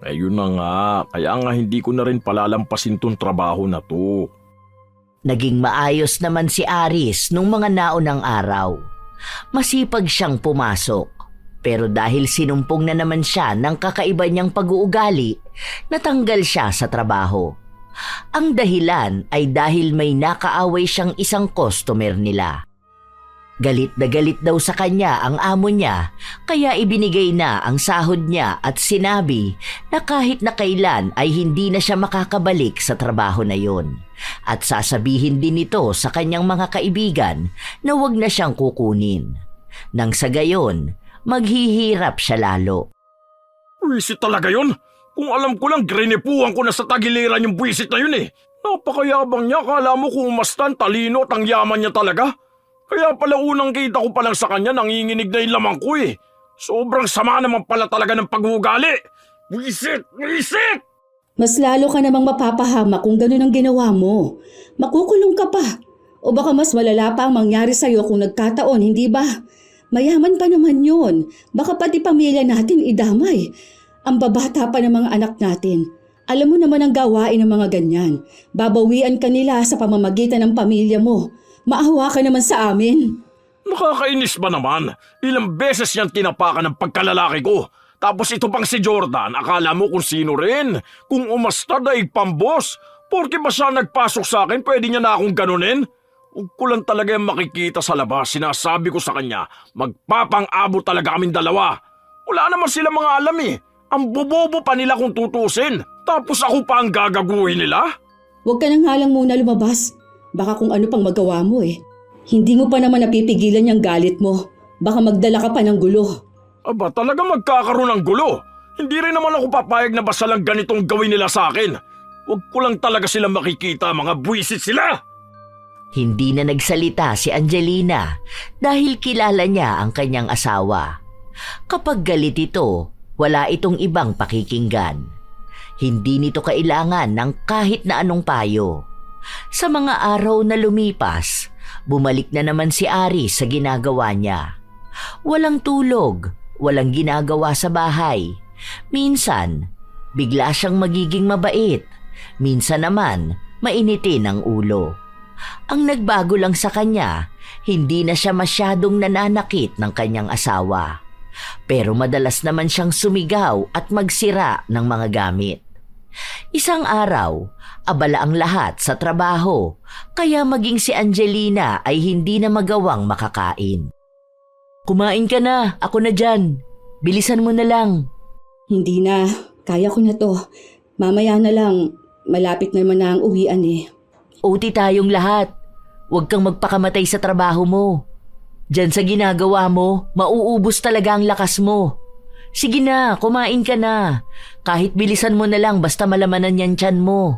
[SPEAKER 3] Ayun na nga, kaya nga hindi ko na rin palalampasin tong trabaho na to.
[SPEAKER 2] Naging maayos naman si Aris nung mga naunang araw. Masipag siyang pumasok. Pero dahil sinumpong na naman siya ng kakaiba niyang pag-uugali, natanggal siya sa trabaho. Ang dahilan ay dahil may nakaaway siyang isang customer nila. Galit na galit daw sa kanya ang amo niya, kaya ibinigay na ang sahod niya at sinabi na kahit na kailan ay hindi na siya makakabalik sa trabaho na yon. At sasabihin din ito sa kanyang mga kaibigan na wag na siyang kukunin. Nang sa gayon, maghihirap siya lalo.
[SPEAKER 3] Buwisit talaga yun? Kung alam ko lang, grinipuhan ko na sa tagiliran yung buwisit na yun eh. Napakayabang niya, kala mo kung umastan, talino at ang yaman niya talaga. Kaya pala unang kita ko pa lang sa kanya, nanginginig na yung lamang ko eh. Sobrang sama naman pala talaga ng pag-uugali. Buwisit! Buwisit!
[SPEAKER 1] Mas lalo ka namang mapapahama kung ganun ang ginawa mo. Makukulong ka pa. O baka mas malala pa ang mangyari sa'yo kung nagkataon, hindi ba? Mayaman pa naman yun. Baka pati pamilya natin idamay. Ang babata pa ng mga anak natin. Alam mo naman ang gawain ng mga ganyan. Babawian ka nila sa pamamagitan ng pamilya mo. Maawa ka naman sa amin.
[SPEAKER 3] Nakakainis ba naman? Ilang beses niyang tinapakan ng pagkalalaki ko. Tapos ito pang si Jordan, akala mo kung sino rin? Kung umasta daig pambos. Porke ba siya nagpasok sa akin, pwede niya na akong ganunin? Huwag ko lang talaga yung makikita sa labas. Sinasabi ko sa kanya, magpapang-abo talaga kaming dalawa. Wala naman sila mga alam eh. Ang bobobo pa nila kung tutusin. Tapos ako pa ang gagaguhin nila?
[SPEAKER 1] Huwag ka nang halang muna lumabas. Baka kung ano pang magawa mo eh. Hindi mo pa naman napipigilan yung galit mo. Baka magdala ka pa ng gulo.
[SPEAKER 3] Aba, talaga magkakaroon ng gulo. Hindi rin naman ako papayag na basta lang ganitong gawin nila sa akin. Huwag ko lang talaga sila makikita, mga buwisit sila!
[SPEAKER 2] Hindi na nagsalita si Angelina dahil kilala niya ang kanyang asawa. Kapag galit ito, wala itong ibang pakikinggan. Hindi nito kailangan ng kahit na anong payo. Sa mga araw na lumipas, bumalik na naman si Aris sa ginagawa niya. Walang tulog, walang ginagawa sa bahay. Minsan, bigla siyang magiging mabait. Minsan naman, mainitin ang ulo. Ang nagbago lang sa kanya, hindi na siya masyadong nananakit ng kanyang asawa. Pero madalas naman siyang sumigaw at magsira ng mga gamit. Isang araw, abala ang lahat sa trabaho, kaya maging si Angelina ay hindi na magawang makakain. Kumain ka na, ako na dyan. Bilisan mo na lang.
[SPEAKER 1] Hindi na. Kaya ko na to. Mamaya na lang. Malapit naman na ang uwian eh.
[SPEAKER 2] OT tayong lahat. Huwag kang magpakamatay sa trabaho mo. Diyan sa ginagawa mo, mauubos talaga ang lakas mo. Sige na, kumain ka na. Kahit bilisan mo na lang basta malamanan yan tiyan mo.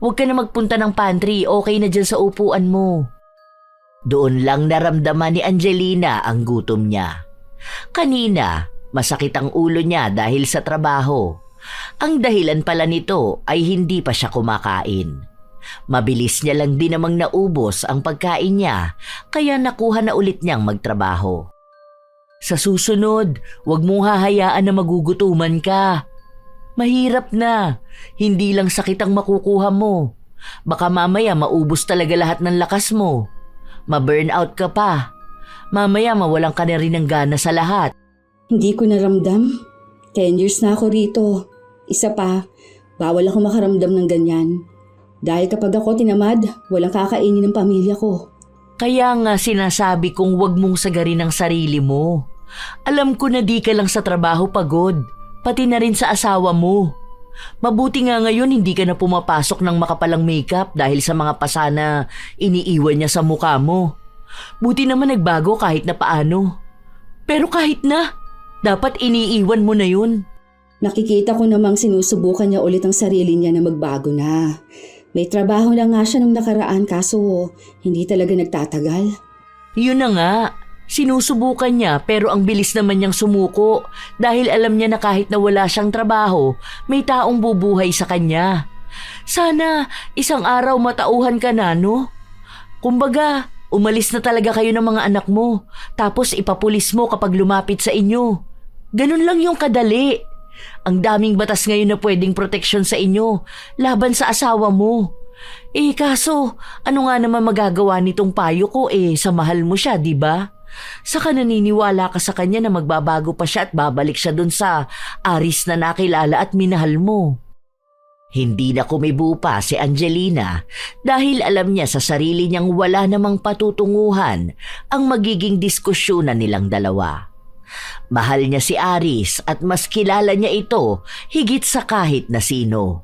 [SPEAKER 2] Huwag ka na magpunta ng pantry, okay na dyan sa upuan mo. Doon lang naramdaman ni Angelina ang gutom niya. Kanina, masakit ang ulo niya dahil sa trabaho. Ang dahilan pala nito ay hindi pa siya kumakain. Mabilis niya lang din namang naubos ang pagkain niya, kaya nakuha na ulit niyang magtrabaho. Sa susunod, huwag mong hahayaan na magugutuman ka. Mahirap na, hindi lang sakit ang makukuha mo. Baka mamaya maubos talaga lahat ng lakas mo. Ma-burnout ka pa. Mamaya mawalan ka na rin ng gana sa lahat.
[SPEAKER 1] Hindi ko naramdam. 10 years na ako rito. Isa pa, bawal ako makaramdam ng ganyan. Dahil kapag ako tinamad, walang kakainin ng pamilya ko.
[SPEAKER 2] Kaya nga sinasabi kong huwag mong sagarin ang sarili mo. Alam ko na di ka lang sa trabaho pagod, pati na rin sa asawa mo. Mabuti nga ngayon hindi ka na pumapasok ng makapalang makeup dahil sa mga pasa na iniiwan niya sa mukha mo. Buti naman nagbago kahit na paano. Pero kahit na, dapat iniiwan mo na yun.
[SPEAKER 1] Nakikita ko namang sinusubukan niya ulit ang sarili niya na magbago na. May trabaho na nga siya nung nakaraan kaso hindi talaga nagtatagal.
[SPEAKER 2] Yun na nga, sinusubukan niya pero ang bilis naman niyang sumuko dahil alam niya na kahit na wala siyang trabaho, may taong bubuhay sa kanya. Sana isang araw matauhan ka na, no? Kumbaga, umalis na talaga kayo ng mga anak mo tapos ipapulis mo kapag lumapit sa inyo. Ganun lang yung kadali. Ang daming batas ngayon na pwedeng proteksyon sa inyo laban sa asawa mo. Kaso, ano nga naman magagawa nitong payo ko sa mahal mo siya, di ba? Saka naniniwala ka sa kanya na magbabago pa siya at babalik siya dun sa Aris na nakilala at minahal mo. Hindi na kumibo pa si Angelina dahil alam niya sa sarili niyang wala namang patutunguhan ang magiging diskusyonan nilang dalawa. Mahal niya si Aris at mas kilala niya ito higit sa kahit na sino.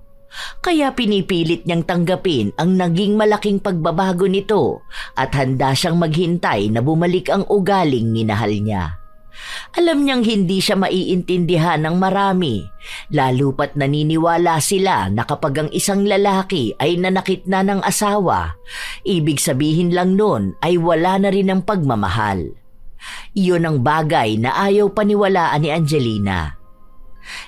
[SPEAKER 2] Kaya pinipilit niyang tanggapin ang naging malaking pagbabago nito at handa siyang maghintay na bumalik ang ugaling minahal niya. Alam niyang hindi siya maiintindihan ng marami, lalo pat naniniwala sila na kapag ang isang lalaki ay nanakit na ng asawa, ibig sabihin lang nun ay wala na rin ang pagmamahal. Iyon ang bagay na ayaw paniwalaan ni Angelina.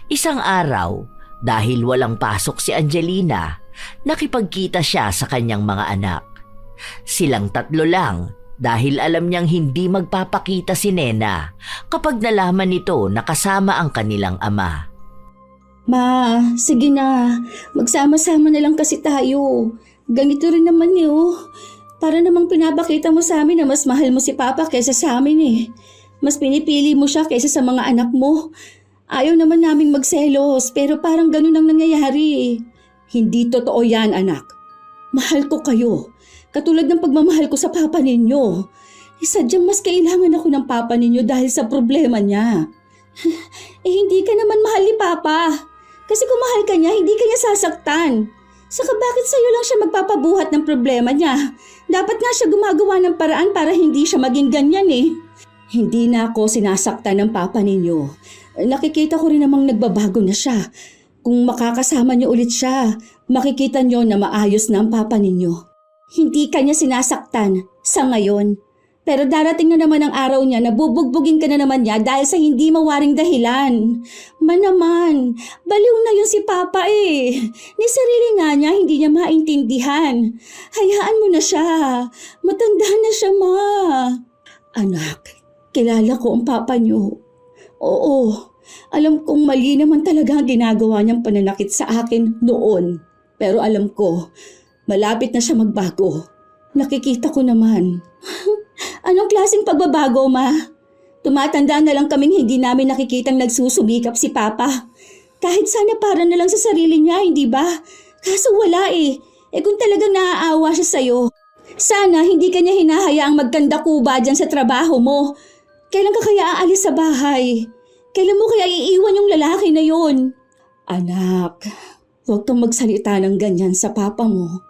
[SPEAKER 2] Isang araw, dahil walang pasok si Angelina, nakipagkita siya sa kanyang mga anak. Silang tatlo lang, dahil alam niyang hindi magpapakita si Nena kapag nalaman nito na kasama ang kanilang ama.
[SPEAKER 1] Ma, sige na. Magsama-sama na lang kasi tayo. Ganito rin naman eh, oh. Para namang pinapakita mo sa amin na mas mahal mo si Papa kaysa sa amin eh. Mas pinipili mo siya kaysa sa mga anak mo. Ayaw naman naming magselos pero parang ganun ang nangyayari eh. Hindi totoo yan, anak. Mahal ko kayo. Katulad ng pagmamahal ko sa papa ninyo. Sadyang mas kailangan ako ng papa ninyo dahil sa problema niya. Hindi ka naman mahal ni Papa. Kasi kung mahal ka niya, hindi ka niya sasaktan. Saka bakit sa'yo lang siya magpapabuhat ng problema niya? Dapat nga siya gumagawa ng paraan para hindi siya maging ganyan eh. Hindi na ako sinasaktan ng papa ninyo. Nakikita ko rin namang nagbabago na siya. Kung makakasama niyo ulit siya, makikita niyo na maayos na ang papa ninyo. Hindi ka niya sinasaktan sa ngayon. Pero darating na naman ang araw niya na bubugbugin ka na naman niya dahil sa hindi mawaring dahilan. Naman, baliw na yun si Papa eh. Ni sarili nga niya, hindi niya maintindihan. Hayaan mo na siya. Matanda na siya, ma. Anak, kilala ko ang Papa niyo. Oo, alam kong mali naman talaga ang ginagawa niyang pananakit sa akin noon. Pero alam ko, malapit na siya magbago. Nakikita ko naman. Anong klaseng pagbabago, ma? Tumatanda na lang kaming hindi namin nakikitang nagsusumikap si Papa. Kahit sana para na lang sa sarili niya, hindi ba? Kaso wala eh. Kung talagang naaawa siya sa'yo, sana hindi ka niya hinahayaang magkanda kuba dyan sa trabaho mo. Kailan ka kaya aalis sa bahay? Kailan mo kaya iiwan yung lalaki na yun? Anak, huwag kang magsalita ng ganyan sa Papa mo.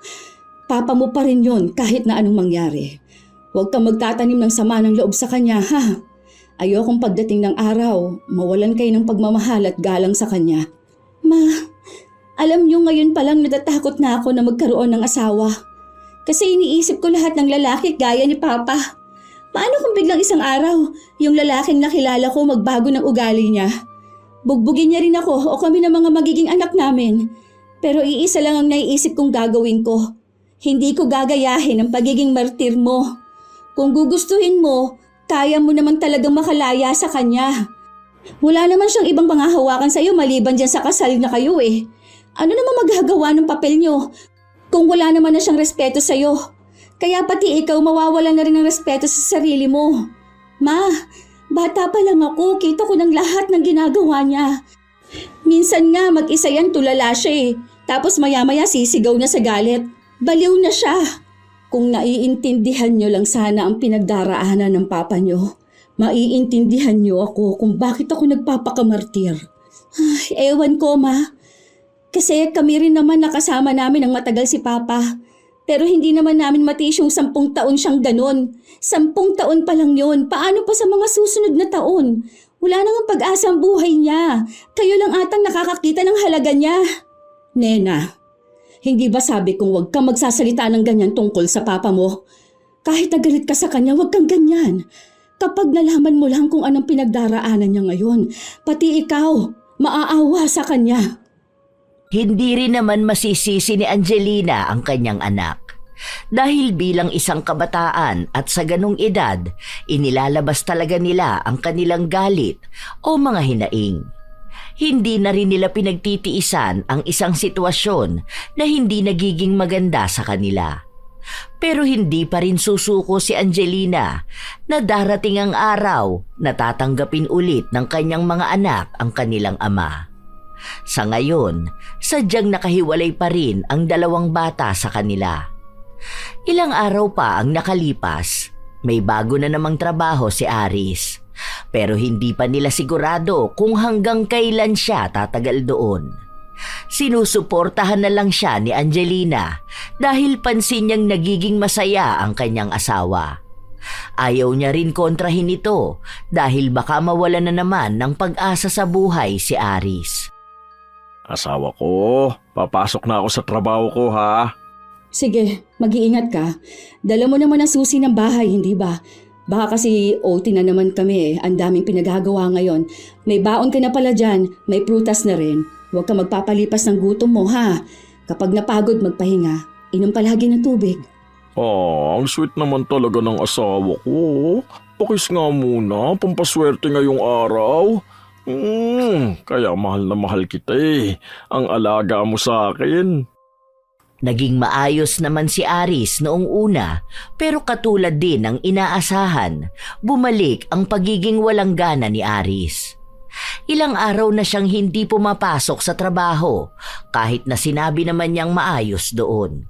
[SPEAKER 1] Papa mo pa rin yun kahit na anong mangyari. Huwag kang magtatanim ng sama ng loob sa kanya, ha? Ayokong pagdating ng araw, mawalan kayo ng pagmamahal at galang sa kanya. Ma, alam niyo ngayon palang natatakot na ako na magkaroon ng asawa. Kasi iniisip ko lahat ng lalaki gaya ni Papa. Paano kung biglang isang araw, yung lalaking nakilala ko magbago ng ugali niya? Bugbugin niya rin ako o kami ng mga magiging anak namin. Pero iisa lang ang naiisip kong gagawin ko. Hindi ko gagayahin ang pagiging martir mo. Kung gugustuhin mo, kaya mo naman talagang makalaya sa kanya. Wala naman siyang ibang pangahawakan sa iyo maliban dyan sa kasal na kayo eh. Ano naman magagawa ng papel niyo kung wala naman na siyang respeto sa iyo? Kaya pati ikaw mawawala na rin ng respeto sa sarili mo. Ma, bata pa lang ako, kita ko ng lahat ng ginagawa niya. Minsan nga mag-isa yan tulala siya eh. Tapos maya-maya sisigaw na sa galit. Baliw na siya. Kung naiintindihan niyo lang sana ang pinagdaraanan ng papa niyo, maiintindihan niyo ako kung bakit ako nagpapakamartir. Ewan ko, ma. Kasi kami rin naman nakasama namin ang matagal si Papa. Pero hindi naman namin matiis yung 10 taon siyang ganon. 10 taon pa lang yun. Paano pa sa mga susunod na taon? Wala nang pag-asa ang buhay niya. Kayo lang atang nakakakita ng halaga niya. Nena, hindi ba sabi kong huwag kang magsasalita ng ganyan tungkol sa papa mo? Kahit nagalit ka sa kanya, huwag kang ganyan. Kapag nalaman mo lang kung anong pinagdaraanan niya ngayon, pati ikaw, maaawa sa kanya.
[SPEAKER 2] Hindi rin naman masisisi ni Angelina ang kanyang anak. Dahil bilang isang kabataan at sa ganung edad, inilalabas talaga nila ang kanilang galit o mga hinaing. Hindi na rin nila pinagtitiisan ang isang sitwasyon na hindi nagiging maganda sa kanila. Pero hindi pa rin susuko si Angelina na darating ang araw na tatanggapin ulit ng kanyang mga anak ang kanilang ama. Sa ngayon, sadyang nakahiwalay pa rin ang 2 bata sa kanila. Ilang araw pa ang nakalipas, may bago na namang trabaho si Aris. Pero hindi pa nila sigurado kung hanggang kailan siya tatagal doon. Sinusuportahan na lang siya ni Angelina dahil pansin niyang nagiging masaya ang kanyang asawa. Ayaw niya rin kontrahin ito dahil baka mawala na naman ng pag-asa sa buhay si Aris.
[SPEAKER 3] Asawa ko, papasok na ako sa trabaho ko ha.
[SPEAKER 1] Sige, mag-iingat ka. Dala mo naman ang susi ng bahay, hindi ba? Baka kasi OT na naman kami ang daming pinagagawa ngayon. May baon ka na pala dyan, may prutas na rin. Huwag ka magpapalipas ng gutom mo ha. Kapag napagod magpahinga, inom palagi ng tubig.
[SPEAKER 3] Ang sweet naman talaga ng asawa ko. Pakis nga muna, pampaswerte ngayong araw. Kaya mahal na mahal kita eh. Ang alaga mo sa akin.
[SPEAKER 2] Naging maayos naman si Aris noong una, pero katulad din ng inaasahan, bumalik ang pagiging walang gana ni Aris. Ilang araw na siyang hindi pumapasok sa trabaho kahit na sinabi naman niyang maayos doon.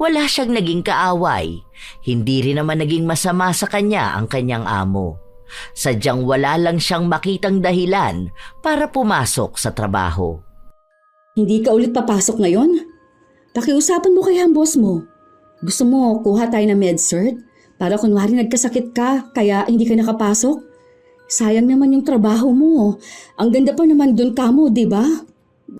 [SPEAKER 2] Wala siyang naging kaaway, hindi rin naman naging masama sa kanya ang kanyang amo. Sadyang wala lang siyang makitang dahilan para pumasok sa trabaho.
[SPEAKER 1] Hindi ka ulit papasok ngayon? Pakiusapan mo kaya ang boss mo. Gusto mo kuha tayo ng med-cert? Para kunwari nagkasakit ka kaya hindi ka nakapasok? Sayang naman yung trabaho mo. Ang ganda pa naman dun ka mo, di ba?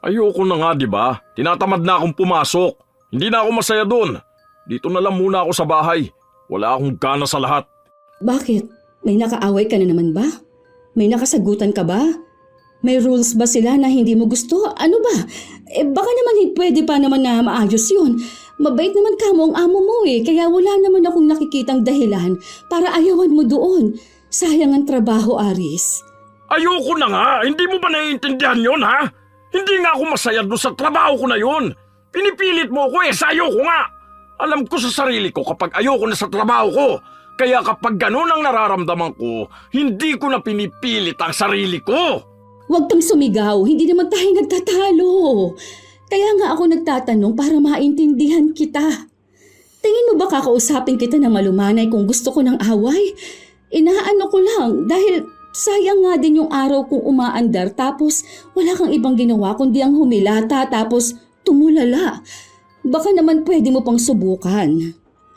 [SPEAKER 3] Ayoko na nga, di ba? Tinatamad na akong pumasok. Hindi na ako masaya doon. Dito na lang muna ako sa bahay. Wala akong gana sa lahat.
[SPEAKER 1] Bakit? May nakaaway ka na naman ba? May nakasagutan ka ba? May rules ba sila na hindi mo gusto? Ano ba? Baka naman pwede pa naman na maayos yun. Mabait naman ka mo ang amo mo kaya wala naman akong nakikitang dahilan para ayawan mo doon. Sayang ang trabaho, Aris.
[SPEAKER 3] Ayoko na nga. Hindi mo ba naiintindihan yon, ha? Hindi nga ako masaya doon sa trabaho ko na yon. Pinipilit mo ako sayo ko nga. Alam ko sa sarili ko kapag ayoko na sa trabaho ko. Kaya kapag ganun ang nararamdaman ko, hindi ko na pinipilit ang sarili ko.
[SPEAKER 1] Huwag kang sumigaw, hindi naman tayo nagtatalo. Kaya nga ako nagtatanong para maintindihan kita. Tingin mo ba kakausapin kita ng malumanay kung gusto ko ng away? Inaano ko lang dahil sayang nga din yung araw kong umaandar tapos wala kang ibang ginawa kundi ang humilata tapos tumulala. Baka naman pwede mo pang subukan.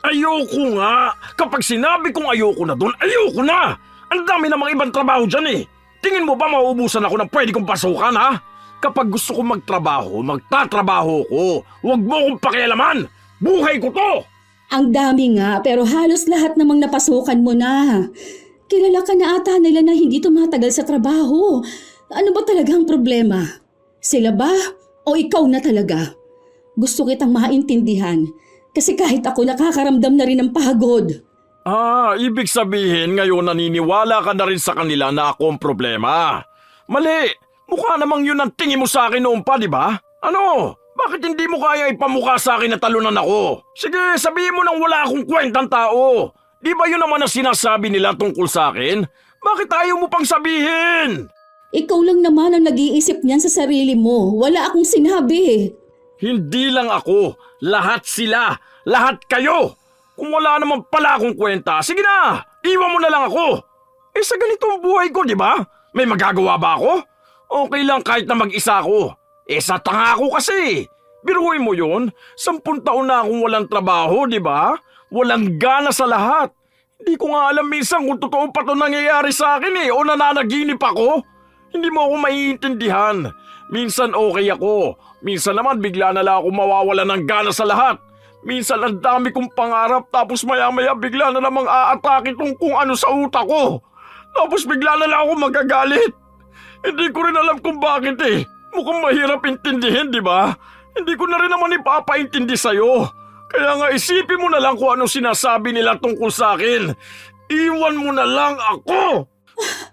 [SPEAKER 3] Ayoko nga. Kapag sinabi kong ayoko na doon, ayoko na. Ang dami namang ibang trabaho dyan eh. Tingin mo ba mauubusan ako ng pwede kong pasukan, ha? Kapag gusto kong magtrabaho, magtatrabaho ko. Huwag mo akong pakialaman. Buhay ko to.
[SPEAKER 1] Ang dami nga pero halos lahat namang napasukan mo na. Kilala ka na ata nila na hindi tumatagal sa trabaho. Ano ba talaga ang problema? Sila ba? O ikaw na talaga? Gusto kitang maintindihan. Kasi kahit ako nakakaramdam na rin ng pagod.
[SPEAKER 3] Ibig sabihin ngayon naniniwala ka na rin sa kanila na ako ang problema. Mali! Mukha namang yun ang tingin mo sa akin noon pa, di ba? Ano? Bakit hindi mo kaya ipamukha sa akin na talunan ako? Sige, sabihin mo nang wala akong kwentang tao. Di ba yun naman ang sinasabi nila tungkol sa akin? Bakit ayaw mo pang sabihin?
[SPEAKER 1] Ikaw lang naman ang nag-iisip niyan sa sarili mo. Wala akong sinabi.
[SPEAKER 3] Hindi lang ako. Lahat sila. Lahat kayo. Kung wala naman pala akong kwenta, sige na. Iwan mo na lang ako. Sa ganitong buhay ko, di ba? May magagawa ba ako? Okay lang kahit na mag-isa ako. Sa tanga ako kasi. Biruin mo yun. 10 taon na akong walang trabaho, di ba? Walang gana sa lahat. Hindi ko nga alam minsan kung totoo pa ito nangyayari sa akin o nananaginip ako. Hindi mo ako maiintindihan. Minsan okay ako. Minsan naman bigla na lang ako mawawala ng gana sa lahat. Minsan ang dami kong pangarap tapos maya-maya bigla na namang aatake itong kung ano sa utak ko. Tapos bigla na lang ako magagalit. Hindi ko rin alam kung bakit Mukhang mahirap intindihin, di ba? Hindi ko na rin naman ipapaintindi sa'yo. Kaya nga isipin mo na lang kung anong sinasabi nila tungkol sa akin. Iwan mo na lang ako!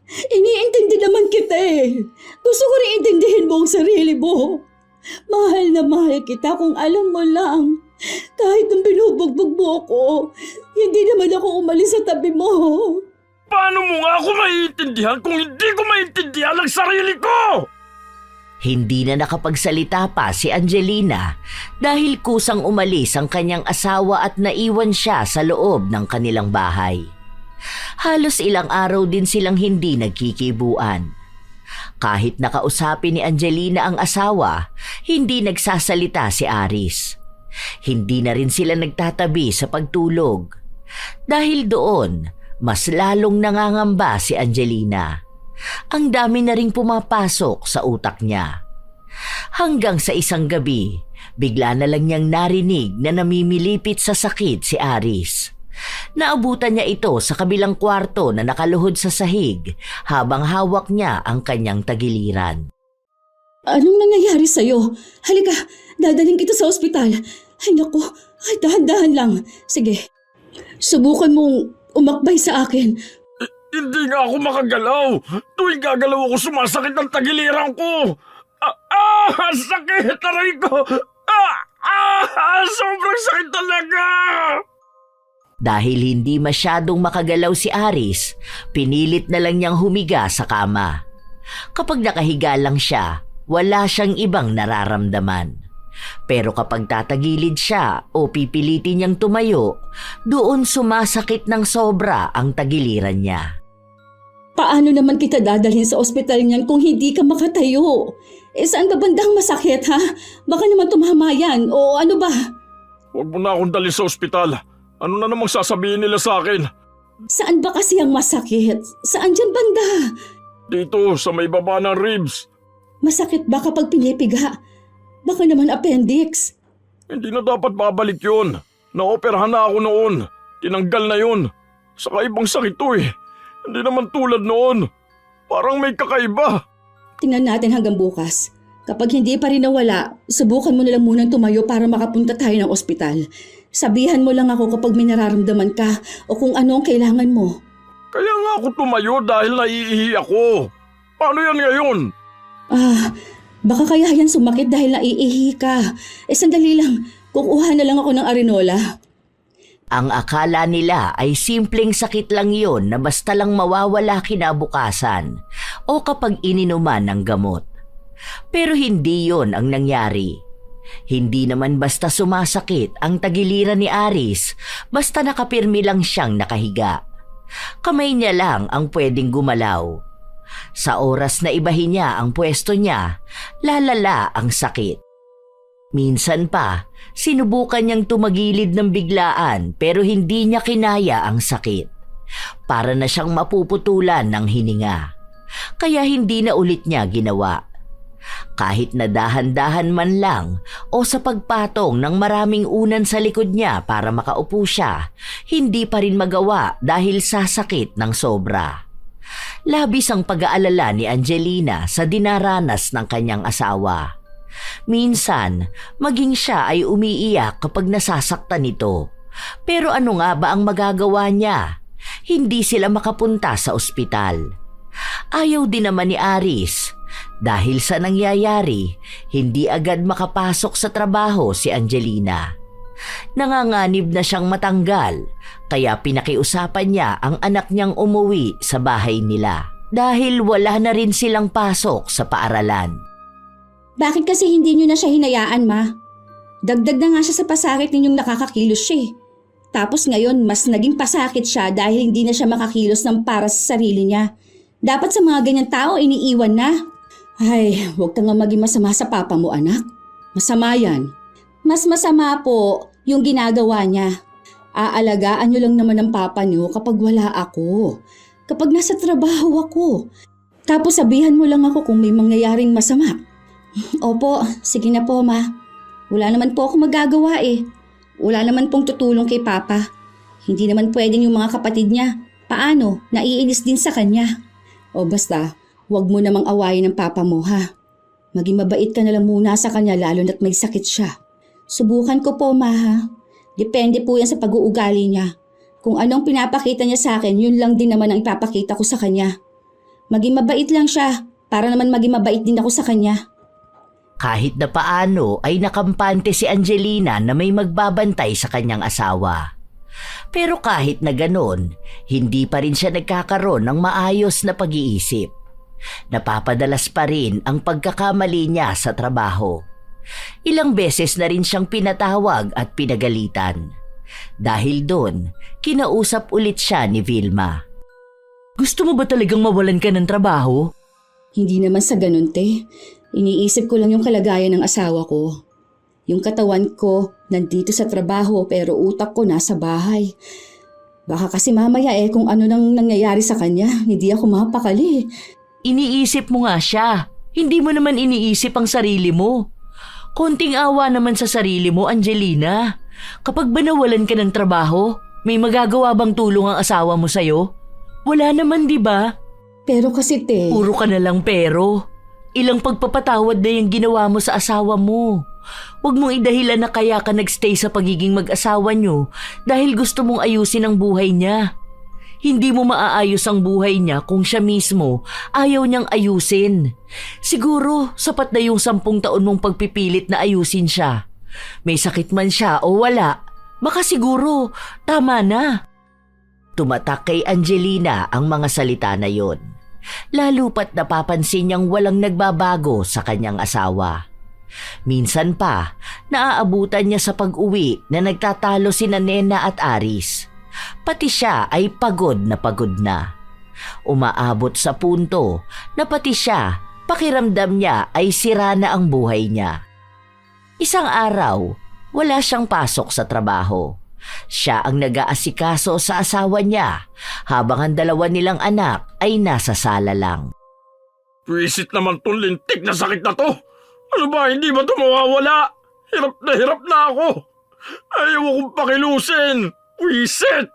[SPEAKER 1] Iniintindi naman kita Gusto ko rin intindihin mo ang sarili mo. Mahal na mahal kita kung alam mo lang. Kahit nung binubugbog mo ako, hindi naman ako umalis sa tabi mo.
[SPEAKER 3] Paano mo nga ako maiintindihan kung hindi ko maintindihan ang sarili ko?
[SPEAKER 2] Hindi na nakapagsalita pa si Angelina dahil kusang umalis ang kanyang asawa at naiwan siya sa loob ng kanilang bahay. Halos ilang araw din silang hindi nagkikibuan. Kahit nakausapin ni Angelina ang asawa, hindi nagsasalita si Aris. Hindi na rin sila nagtatabi sa pagtulog. Dahil doon, mas lalong nangangamba si Angelina. Ang dami na ring pumapasok sa utak niya. Hanggang sa isang gabi, bigla na lang niyang narinig na namimilipit sa sakit si Aris. Naabutan niya ito sa kabilang kwarto na nakaluhod sa sahig habang hawak niya ang kanyang tagiliran.
[SPEAKER 1] Anong nangyayari sa'yo? Halika, dadaling kita sa ospital. Ay naku, Ay, dahan-dahan lang. Sige. Subukan mong umakbay sa akin.
[SPEAKER 3] Hindi nga ako makagalaw. Tuwing gagalaw ako, sumasakit ang tagiliran ko. Sakit! Aray ko! Sobrang sakit talaga!
[SPEAKER 2] Dahil hindi masyadong makagalaw si Aris, pinilit na lang niyang humiga sa kama. Kapag nakahiga lang siya, wala siyang ibang nararamdaman. Pero kapag tatagilid siya o pipilitin niyang tumayo, doon sumasakit ng sobra ang tagiliran niya.
[SPEAKER 1] Paano naman kita dadalhin sa ospital niyan kung hindi ka makatayo? Saan ba bandang masakit, ha? Baka naman tumama yan, o ano ba?
[SPEAKER 3] Huwag mo na akong dalhin sa ospital. Ano na namang sasabihin nila sa akin?
[SPEAKER 1] Saan ba kasi ang masakit? Saan dyan banda?
[SPEAKER 3] Dito, sa may baba ng ribs.
[SPEAKER 1] Masakit ba kapag pinipiga? Baka naman appendix.
[SPEAKER 3] Hindi na dapat babalik yun. Naoperahan na ako noon. Tinanggal na yun. Saka ibang sakit to eh. Hindi naman tulad noon. Parang may kakaiba.
[SPEAKER 1] Tingnan natin hanggang bukas. Kapag hindi pa rin nawala, subukan mo na lang munang tumayo para makapunta tayo ng ospital. Sabihan mo lang ako kapag may nararamdaman ka o kung ano ang kailangan mo.
[SPEAKER 3] Kaya nga ako tumayo dahil naiihi ako. Paano yan ngayon?
[SPEAKER 1] Baka kaya yan sumakit dahil naiihi ka. Sandali lang. Kukuha na lang ako ng arenola.
[SPEAKER 2] Ang akala nila ay simpleng sakit lang yon na basta lang mawawala kinabukasan o kapag ininuman ng gamot. Pero hindi yon ang nangyari. Hindi naman basta sumasakit ang tagiliran ni Aris, basta nakapirmi lang siyang nakahiga. Kamay niya lang ang pwedeng gumalaw. Sa oras na ibahin niya ang pwesto niya, lalala ang sakit. Minsan pa, sinubukan niyang tumagilid ng biglaan pero hindi niya kinaya ang sakit. Para na siyang mapuputulan ng hininga. Kaya hindi na ulit niya ginawa. Kahit na dahan-dahan man lang o sa pagpatong ng maraming unan sa likod niya para makaupo siya, hindi pa rin magawa dahil sa sakit ng sobra. Labis ang pag-aalala ni Angelina sa dinaranas ng kanyang asawa. Minsan, maging siya ay umiiyak kapag nasasaktan nito. Pero ano nga ba ang magagawa niya? Hindi sila makapunta sa ospital. Ayaw din naman ni Aris. Dahil sa nangyayari, hindi agad makapasok sa trabaho si Angelina. Nanganganib na siyang matanggal, kaya pinakiusapan niya ang anak niyang umuwi sa bahay nila dahil wala na rin silang pasok sa paaralan.
[SPEAKER 1] Bakit kasi hindi nyo na siya hinayaan, ma? Dagdag na nga siya sa pasakit ninyong nakakakilos siya. Tapos ngayon, mas naging pasakit siya dahil hindi na siya makakilos ng para sa sarili niya. Dapat sa mga ganyang tao, iniiwan na. Ay, huwag ka nga maging masama sa papa mo, anak. Masama yan. Mas masama po yung ginagawa niya. Aalagaan niyo lang naman ang papa niyo kapag wala ako. Kapag nasa trabaho ako. Tapos sabihan mo lang ako kung may mangyayaring masama. Opo, sige na po, ma. Wala naman po ako magagawa eh. Wala naman pong tutulong kay papa. Hindi naman pwedeng yung mga kapatid niya. Paano? Naiinis din sa kanya. O basta, huwag mo namang awayin ng papa mo, ha? Maging mabait ka na lang muna sa kanya lalo na't may sakit siya. Subukan ko po, ma, ha? Depende po yan sa pag-uugali niya. Kung anong pinapakita niya sa akin, yun lang din naman ang ipapakita ko sa kanya. Maging mabait lang siya para naman maging mabait din ako sa kanya.
[SPEAKER 2] Kahit na paano ay nakampante si Angelina na may magbabantay sa kanyang asawa. Pero kahit na ganon, hindi pa rin siya nagkakaroon ng maayos na pag-iisip. Napapadalas pa rin ang pagkakamali niya sa trabaho. Ilang beses na rin siyang pinatawag at pinagalitan. Dahil doon, kinausap ulit siya ni Vilma. Gusto mo ba talagang mawalan ka ng trabaho?
[SPEAKER 1] Hindi naman sa ganun, te. Iniisip ko lang yung kalagayan ng asawa ko. Yung katawan ko nandito sa trabaho pero utak ko nasa bahay. Baka kasi mamaya kung ano nang nangyayari sa kanya, hindi ako mapakali.
[SPEAKER 2] Iniisip mo nga siya. Hindi mo naman iniisip ang sarili mo. Konting awa naman sa sarili mo, Angelina. Kapag ba nawalan ka ng trabaho, may magagawa bang tulong ang asawa mo sa'yo? Wala naman, di ba?
[SPEAKER 1] Pero kasi, te...
[SPEAKER 2] Puro ka na lang pero. Ilang pagpapatawad na yung ginawa mo sa asawa mo. Huwag mong idahilan na kaya ka nagstay sa pagiging mag-asawa nyo dahil gusto mong ayusin ang buhay niya. Hindi mo maaayos ang buhay niya kung siya mismo ayaw niyang ayusin. Siguro sapat na yung 10 taon mong pagpipilit na ayusin siya. May sakit man siya o wala, baka siguro tama na. Tumatak kay Angelina ang mga salita na yon. Lalo pat napapansin niyang walang nagbabago sa kanyang asawa. Minsan pa, naaabutan niya sa pag-uwi na nagtatalo sina Nena at Aris. Pati siya ay pagod na. Umaabot sa punto na pati siya, pakiramdam niya ay sira na ang buhay niya. Isang araw, wala siyang pasok sa trabaho. Siya ang nag-aasikaso sa asawa niya habang ang 2 nilang anak ay nasa sala lang.
[SPEAKER 3] Pwisit naman tong lintik na sakit na to. Ano ba, hindi ba ito mawawala? Hirap na ako. Ayaw akong pakilusin. Pwisit!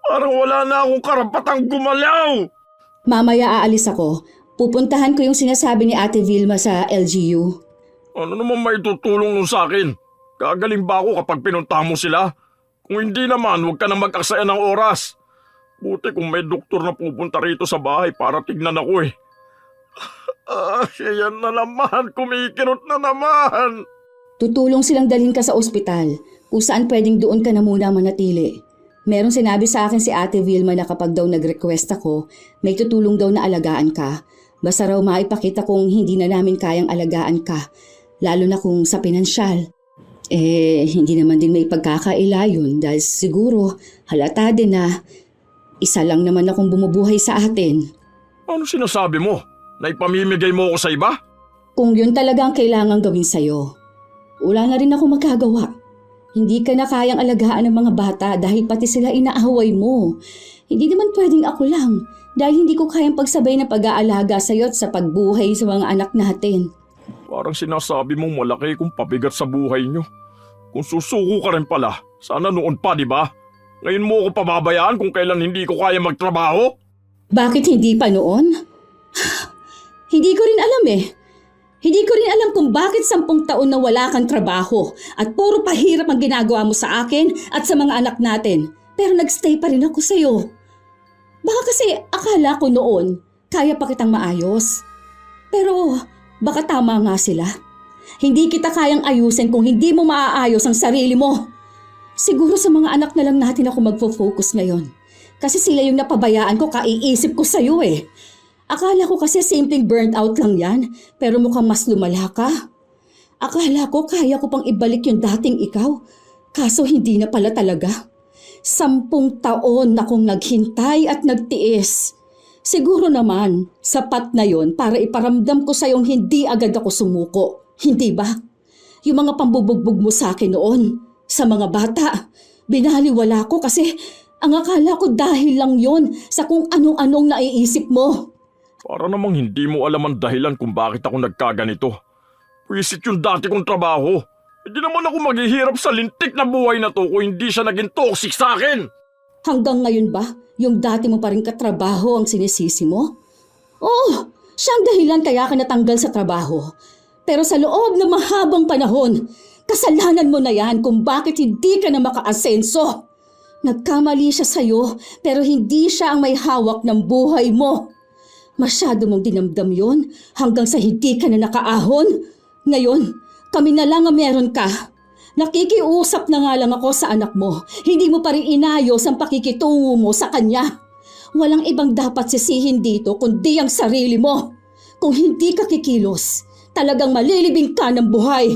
[SPEAKER 3] Parang wala na akong karapatang gumalaw.
[SPEAKER 1] Mamaya aalis ako. Pupuntahan ko yung sinasabi ni Ate Vilma sa LGU.
[SPEAKER 3] Ano naman may tutulong nun sa akin? Gagaling ba ako kapag pinuntahan mo sila? Kung hindi naman, huwag ka na mag-aksaya ng oras. Buti kung may doktor na pupunta rito sa bahay para tignan ako eh. Yan na naman, kumikirot na naman.
[SPEAKER 1] Tutulong silang dalhin ka sa ospital kung saan pwedeng doon ka na muna manatili. Merong sinabi sa akin si Ate Vilma na kapag daw nag-request ako, may tutulong daw na alagaan ka. Basta raw maipakita kung hindi na namin kayang alagaan ka, lalo na kung sa pinansyal. Hindi naman din may pagkakaila yun dahil siguro halata din na isa lang naman akong bumubuhay sa atin.
[SPEAKER 3] Ano sinasabi mo? Na ipamimigay mo ako sa iba?
[SPEAKER 1] Kung yun talaga ang kailangan gawin sa'yo, wala na rin ako magagawa. Hindi ka na kayang alagaan ng mga bata dahil pati sila inaaway mo. Hindi naman pwedeng ako lang dahil hindi ko kayang pagsabay na pag-aalaga sa'yo at sa pagbuhay sa mga anak natin.
[SPEAKER 3] Parang sinasabi mong malaki kung pabigat sa buhay nyo. Kung susuko ka rin pala, sana noon pa, di ba? Ngayon mo ako pababayaan kung kailan hindi ko kaya magtrabaho?
[SPEAKER 1] Bakit hindi pa noon? Hindi ko rin alam eh. Hindi ko rin alam kung bakit 10 taon na wala kang trabaho at puro pahirap ang ginagawa mo sa akin at sa mga anak natin. Pero nagstay pa rin ako sa'yo. Baka kasi akala ko noon kaya pa kitang maayos. Pero baka tama nga sila. Hindi kita kayang ayusin kung hindi mo maaayos ang sarili mo. Siguro sa mga anak na lang natin ako magfo-focus ngayon. Kasi sila yung napabayaan ko, kaiisip ko sa'yo eh. Akala ko kasi simpleng burnt out lang yan, pero mukhang mas lumala ka. Akala ko kaya ko pang ibalik yung dating ikaw, kaso hindi na pala talaga. 10 taon na akong naghintay at nagtiis. Siguro naman, sapat na yon para iparamdam ko sa'yong hindi agad ako sumuko. Hindi ba? Yung mga pambubugbog mo sa akin noon, sa mga bata, binaliwala ko kasi ang akala ko dahil lang yon sa kung anong-anong naiisip mo.
[SPEAKER 3] Para namang hindi mo alam ang dahilan kung bakit ako nagkaganito. Pwisit yung dati kong trabaho. Hindi naman ako maghihirap sa lintik na buhay na to kung hindi siya naging toxic sa akin.
[SPEAKER 1] Hanggang ngayon ba, yung dati mo pa rin katrabaho ang sinisisi mo? Oo, siyang dahilan kaya ka natanggal sa trabaho. Pero sa loob ng mahabang panahon, kasalanan mo na yan kung bakit hindi ka na makaasenso. Nagkamali siya sa'yo pero hindi siya ang may hawak ng buhay mo. Masyado mong dinamdam yon hanggang sa hindi ka na nakaahon. Ngayon, kami na lang ang meron ka. Nakikiusap na nga lang ako sa anak mo. Hindi mo pa rin inayos ang pakikitungo mo sa kanya. Walang ibang dapat sisihin dito kundi ang sarili mo. Kung hindi ka kikilos, talagang malilibing ka ng buhay.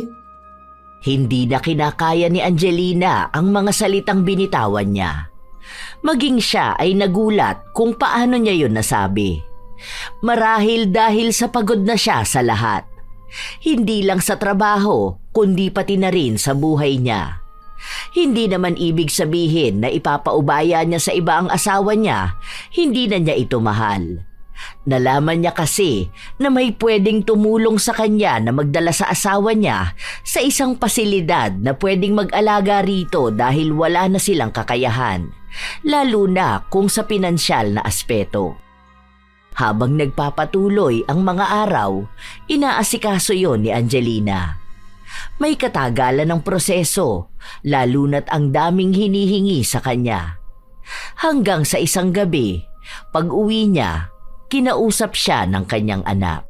[SPEAKER 2] Hindi na kinakaya ni Angelina ang mga salitang binitawan niya. Maging siya ay nagulat kung paano niya yun nasabi. Marahil dahil sa pagod na siya sa lahat. Hindi lang sa trabaho, kundi pati na rin sa buhay niya. Hindi naman ibig sabihin na ipapaubaya niya sa iba ang asawa niya, hindi na niya ito mahal. Nalaman niya kasi na may pwedeng tumulong sa kanya na magdala sa asawa niya sa isang pasilidad na pwedeng mag-alaga rito dahil wala na silang kakayahan, lalo na kung sa pinansyal na aspeto. Habang nagpapatuloy ang mga araw, inaasikaso yon ni Angelina. May katagalan ng proseso, lalo na't ang daming hinihingi sa kanya. Hanggang sa isang gabi, pag-uwi niya, kinausap siya ng kanyang anak.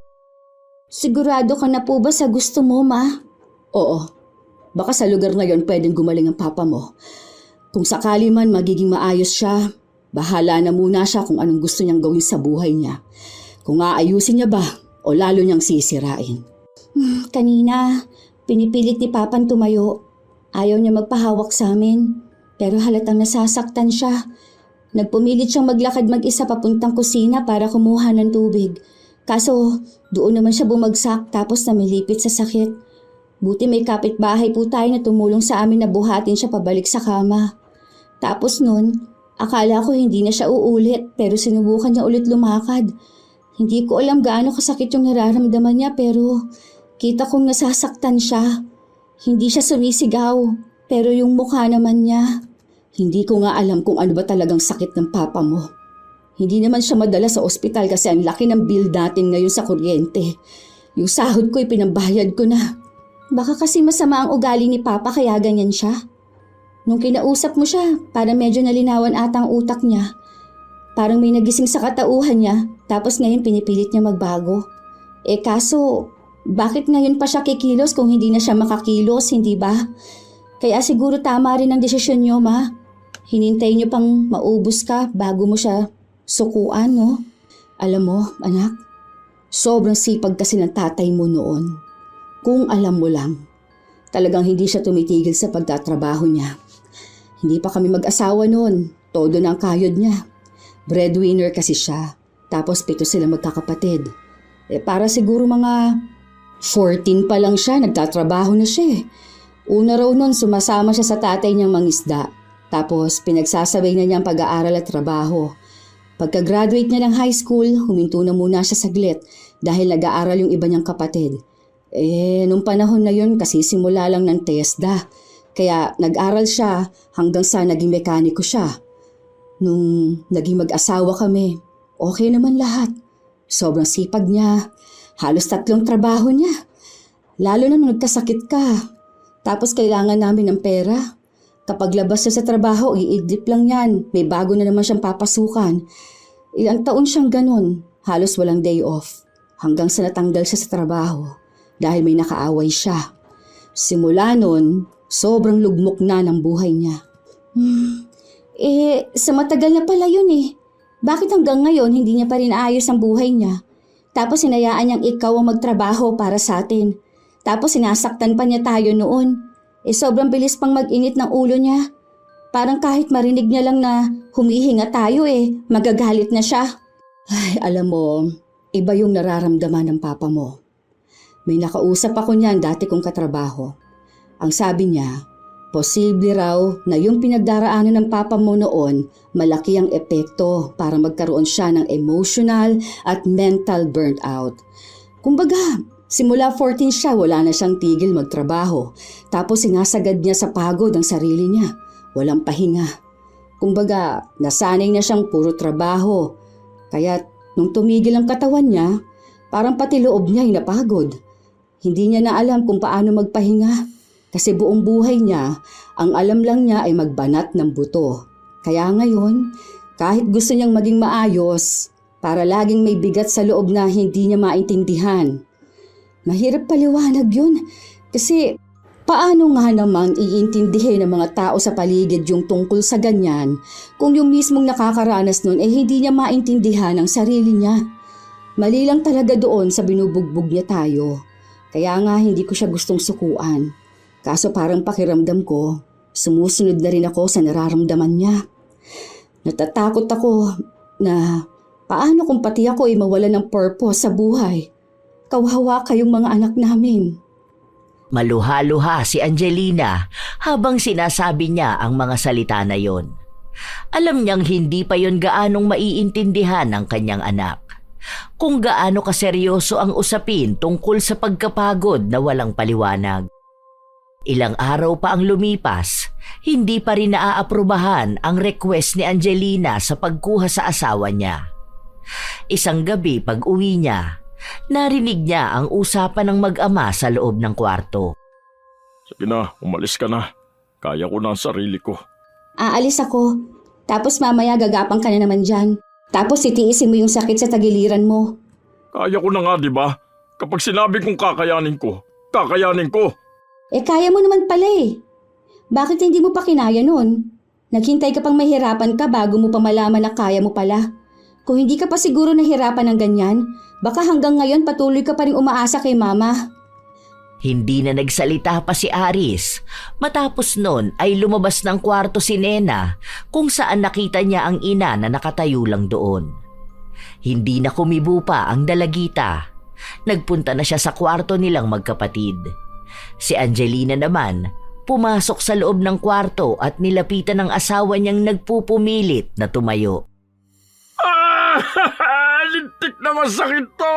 [SPEAKER 1] Sigurado ka na po ba sa gusto mo, Ma? Oo. Baka sa lugar na yon pwedeng gumaling ang papa mo. Kung sakali man magiging maayos siya, bahala na muna siya kung anong gusto niyang gawin sa buhay niya. Kung aayusin niya ba o lalo niyang sisirain. Kanina, pinipilit ni Papan tumayo. Ayaw niya magpahawak sa amin. Pero halatang nasasaktan siya. Nagpumilit siyang maglakad mag-isa papuntang kusina para kumuha ng tubig. Kaso doon naman siya bumagsak tapos namilipit sa sakit. Buti may kapitbahay po tayo na tumulong sa amin na buhatin siya pabalik sa kama. Tapos nun, akala ko hindi na siya uulit pero sinubukan niya ulit lumakad. Hindi ko alam gaano kasakit yung nararamdaman niya pero kita kong nasasaktan siya. Hindi siya sumisigaw pero yung mukha naman niya. Hindi ko nga alam kung ano ba talagang sakit ng papa mo. Hindi naman siya madala sa ospital kasi ang laki ng bill natin ngayon sa kuryente. Yung sahod ko pinambayad ko na. Baka kasi masama ang ugali ni Papa kaya ganyan siya. Nung kinausap mo siya, parang medyo nalinawan ata ang utak niya. Parang may nagising sa katauhan niya, tapos ngayon pinipilit niya magbago. Kaso, bakit ngayon pa siya kikilos kung hindi na siya makakilos, hindi ba? Kaya siguro tama rin ang desisyon niyo, Ma. Hinintay niyo pang maubos ka bago mo siya sukuan, no? Alam mo, anak, sobrang sipag kasi ng tatay mo noon. Kung alam mo lang, talagang hindi siya tumitigil sa pagtatrabaho niya. Hindi pa kami mag-asawa noon, todo na ang kayod niya. Breadwinner kasi siya, tapos 7 sila magkakapatid. Para siguro mga 14 pa lang siya, nagtatrabaho na siya. Una raw noon sumasama siya sa tatay niyang mangisda, tapos pinagsasabay na niya ang pag-aaral at trabaho. Pagka-graduate niya ng high school, huminto na muna siya saglit dahil nag-aaral yung iba niyang kapatid. Nung panahon na yun kasi simula lang ng TESDA. Kaya nag-aral siya hanggang sa naging mekaniko siya. Nung naging mag-asawa kami, okay naman lahat. Sobrang sipag niya. Halos 3 trabaho niya. Lalo na nung nagkasakit ka. Tapos kailangan namin ng pera. Kapag labas siya sa trabaho, iidlip lang yan. May bago na naman siyang papasukan. Ilang taon siyang ganun. Halos walang day off. Hanggang sa natanggal siya sa trabaho. Dahil may nakaaway siya. Simula nun, sobrang lugmok na ng buhay niya. Sa matagal na pala yun eh. Bakit hanggang ngayon hindi niya pa rin ayos ang buhay niya? Tapos hinayaan niyang ikaw ang magtrabaho para sa atin. Tapos sinasaktan pa niya tayo noon. Sobrang bilis pang mag-init ng ulo niya. Parang kahit marinig niya lang na humihinga tayo magagalit na siya. Ay, alam mo, iba yung nararamdaman ng papa mo. May nakausap ako niyan dati kong katrabaho. Ang sabi niya, posible raw na yung pinagdaraanan ng papa mo noon malaki ang epekto para magkaroon siya ng emotional at mental burnout. Kumbaga, simula 14 siya wala na siyang tigil magtrabaho. Tapos sinasagad niya sa pagod ang sarili niya. Walang pahinga. Kumbaga, nasanay na siyang puro trabaho. Kaya nung tumigil ang katawan niya, parang pati loob niya ay napagod. Hindi niya na alam kung paano magpahinga kasi buong buhay niya, ang alam lang niya ay magbanat ng buto. Kaya ngayon, kahit gusto niyang maging maayos, para laging may bigat sa loob na hindi niya maintindihan. Mahirap paliwanag yun kasi paano nga namang iintindihin ng mga tao sa paligid yung tungkol sa ganyan kung yung mismong nakakaranas nun hindi niya maintindihan ang sarili niya. Mali lang talaga doon sa binubugbog niya tayo. Kaya nga hindi ko siya gustong sukuan. Kaso parang pakiramdam ko, sumusunod na rin ako sa nararamdaman niya. Natatakot ako na paano kung pati ako ay mawalan ng purpose sa buhay. Kawawa kayong mga anak namin.
[SPEAKER 2] Maluha-luha si Angelina habang sinasabi niya ang mga salita na yon. Alam niyang hindi pa yon gaanong maiintindihan ng kanyang anak. Kung gaano kaseryoso ang usapin tungkol sa pagkapagod na walang paliwanag. Ilang araw pa ang lumipas, hindi pa rin naaaprubahan ang request ni Angelina sa pagkuha sa asawa niya. Isang gabi pag-uwi niya, narinig niya ang usapan ng mag-ama sa loob ng kwarto.
[SPEAKER 3] Sige na, umalis ka na. Kaya ko na ang sarili ko.
[SPEAKER 1] Aalis ako. Tapos mamaya gagapang ka na naman dyan. Tapos itiisin mo yung sakit sa tagiliran mo.
[SPEAKER 3] Kaya ko na nga, di ba? Kapag sinabi kong kakayanin ko, kakayanin ko.
[SPEAKER 1] Kaya mo naman pala eh. Bakit hindi mo pa kinaya nun? Naghintay ka pang mahirapan ka bago mo pa malaman na kaya mo pala. Kung hindi ka pa siguro nahirapan ng ganyan, baka hanggang ngayon patuloy ka pa rin umaasa kay mama.
[SPEAKER 2] Hindi na nagsalita pa si Aris. Matapos nun ay lumabas ng kwarto si Nena kung saan nakita niya ang ina na nakatayo lang doon. Hindi na kumibo pa ang dalagita. Nagpunta na siya sa kwarto nilang magkapatid. Si Angelina naman, pumasok sa loob ng kwarto at nilapitan ng asawa niyang nagpupumilit na tumayo.
[SPEAKER 3] Lintik na masakit to!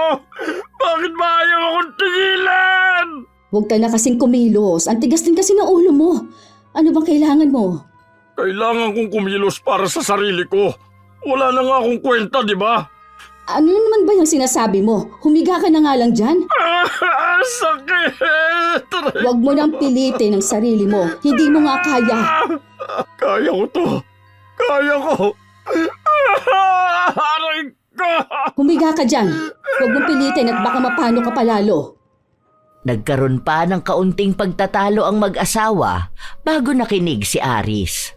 [SPEAKER 3] Bakit ba ayaw akong tigilan?
[SPEAKER 1] Huwag ka na kasing kumilos. Ang tigas din kasi ng ulo mo. Ano bang kailangan mo?
[SPEAKER 3] Kailangan kong kumilos para sa sarili ko. Wala na nga akong kwenta, di ba?
[SPEAKER 1] Ano na naman ba yung sinasabi mo? Humiga ka na nga lang dyan.
[SPEAKER 3] Sakit!
[SPEAKER 1] Huwag mo nang pilitin ang sarili mo. Hindi mo nga kaya.
[SPEAKER 3] Kaya ko to. Kaya ko. Aray ko!
[SPEAKER 1] Humiga ka dyan. Huwag mong pilitin at baka mapano ka palalo.
[SPEAKER 2] Nagkaroon pa ng kaunting pagtatalo ang mag-asawa bago nakinig si Aris.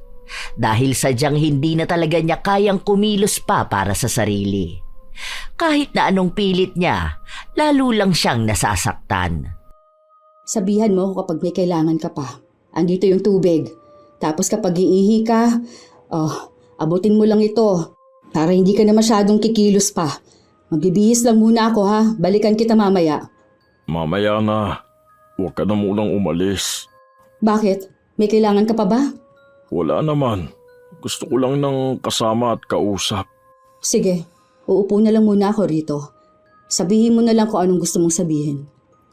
[SPEAKER 2] Dahil sadyang hindi na talaga niya kayang kumilos pa para sa sarili. Kahit na anong pilit niya, lalo lang siyang nasasaktan.
[SPEAKER 1] Sabihan mo ako kapag may kailangan ka pa. Andito yung tubig. Tapos kapag iihi ka, abutin mo lang ito. Para hindi ka na masyadong kikilos pa. Magbibihis lang muna ako ha. Balikan kita mamaya.
[SPEAKER 3] Mamaya na. Huwag ka na munang umalis.
[SPEAKER 1] Bakit? May kailangan ka pa ba?
[SPEAKER 3] Wala naman. Gusto ko lang ng kasama at kausap.
[SPEAKER 1] Sige, uupo na lang muna ako rito. Sabihin mo na lang kung anong gusto mong sabihin.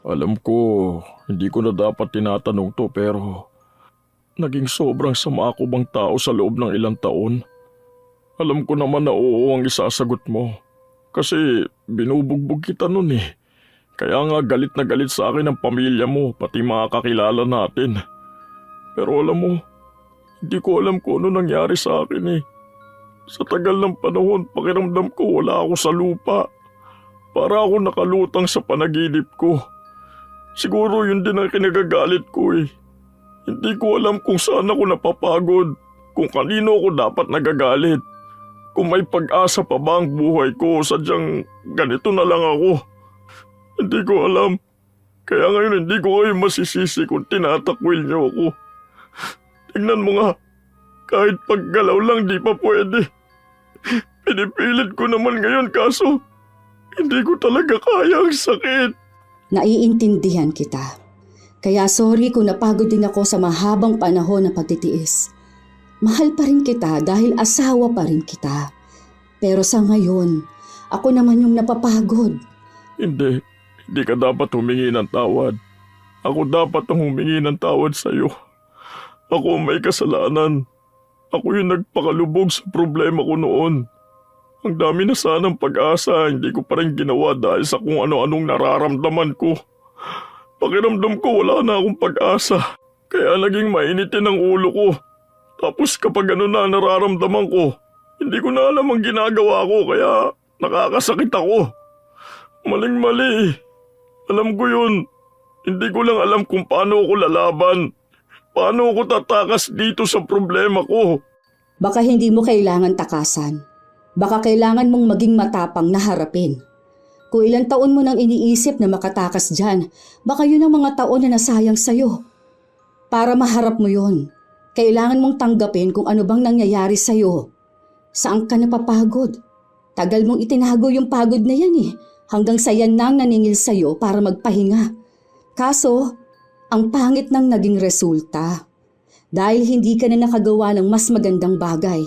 [SPEAKER 3] Alam ko, hindi ko na dapat tinatanong to pero naging sobrang sama ako bang tao sa loob ng ilang taon. Alam ko naman na oo ang isasagot mo. Kasi binubugbog kita nun eh. Kaya nga galit na galit sa akin ang pamilya mo, pati mga kakilala natin. Pero alam mo, hindi ko alam kung ano nangyari sa akin eh. Sa tagal ng panahon, pakiramdam ko wala ako sa lupa. Para ako nakalutang sa panaginip ko. Siguro yun din ang kinagagalit ko eh. Hindi ko alam kung saan ako napapagod, kung kanino ako dapat nagagalit. Kung may pag-asa pa ba ang buhay ko, sadyang ganito na lang ako. Hindi ko alam. Kaya ngayon hindi ko kayo masisisi kung tinatakwil niyo ako. Tingnan mo nga, kahit paggalaw lang di pa pwede. Pinipilit ko naman ngayon kaso hindi ko talaga kaya ang sakit.
[SPEAKER 1] Naiintindihan kita. Kaya sorry kung napagod din ako sa mahabang panahon na pagtitiis. Mahal pa rin kita dahil asawa pa rin kita. Pero sa ngayon, ako naman yung napapagod.
[SPEAKER 3] Hindi ka dapat humingi ng tawad. Ako dapat ang humingi ng tawad sa'yo. Ako ang may kasalanan. Ako yung nagpakalubog sa problema ko noon. Ang dami na sanang pag-asa, hindi ko pa rin ginawa dahil sa kung ano-anong nararamdaman ko. Pakiramdam ko wala na akong pag-asa. Kaya naging mainitin ang ulo ko. Tapos kapag ano na nararamdaman ko, hindi ko na alam ang ginagawa ko kaya nakakasakit ako. Maling-mali. Alam ko yun. Hindi ko lang alam kung paano ako lalaban. Paano ako tatakas dito sa problema ko.
[SPEAKER 1] Baka hindi mo kailangan takasan. Baka kailangan mong maging matapang na harapin. Kung ilang taon mo nang iniisip na makatakas dyan, baka yun ang mga taon na nasayang sa'yo. Para maharap mo yun, kailangan mong tanggapin kung ano bang nangyayari sa'yo. Saan ka napapagod? Tagal mong itinago yung pagod na yan eh. Hanggang sa yan nang naningil sa'yo para magpahinga. Kaso, ang pangit nang naging resulta. Dahil hindi ka na nakagawa ng mas magandang bagay.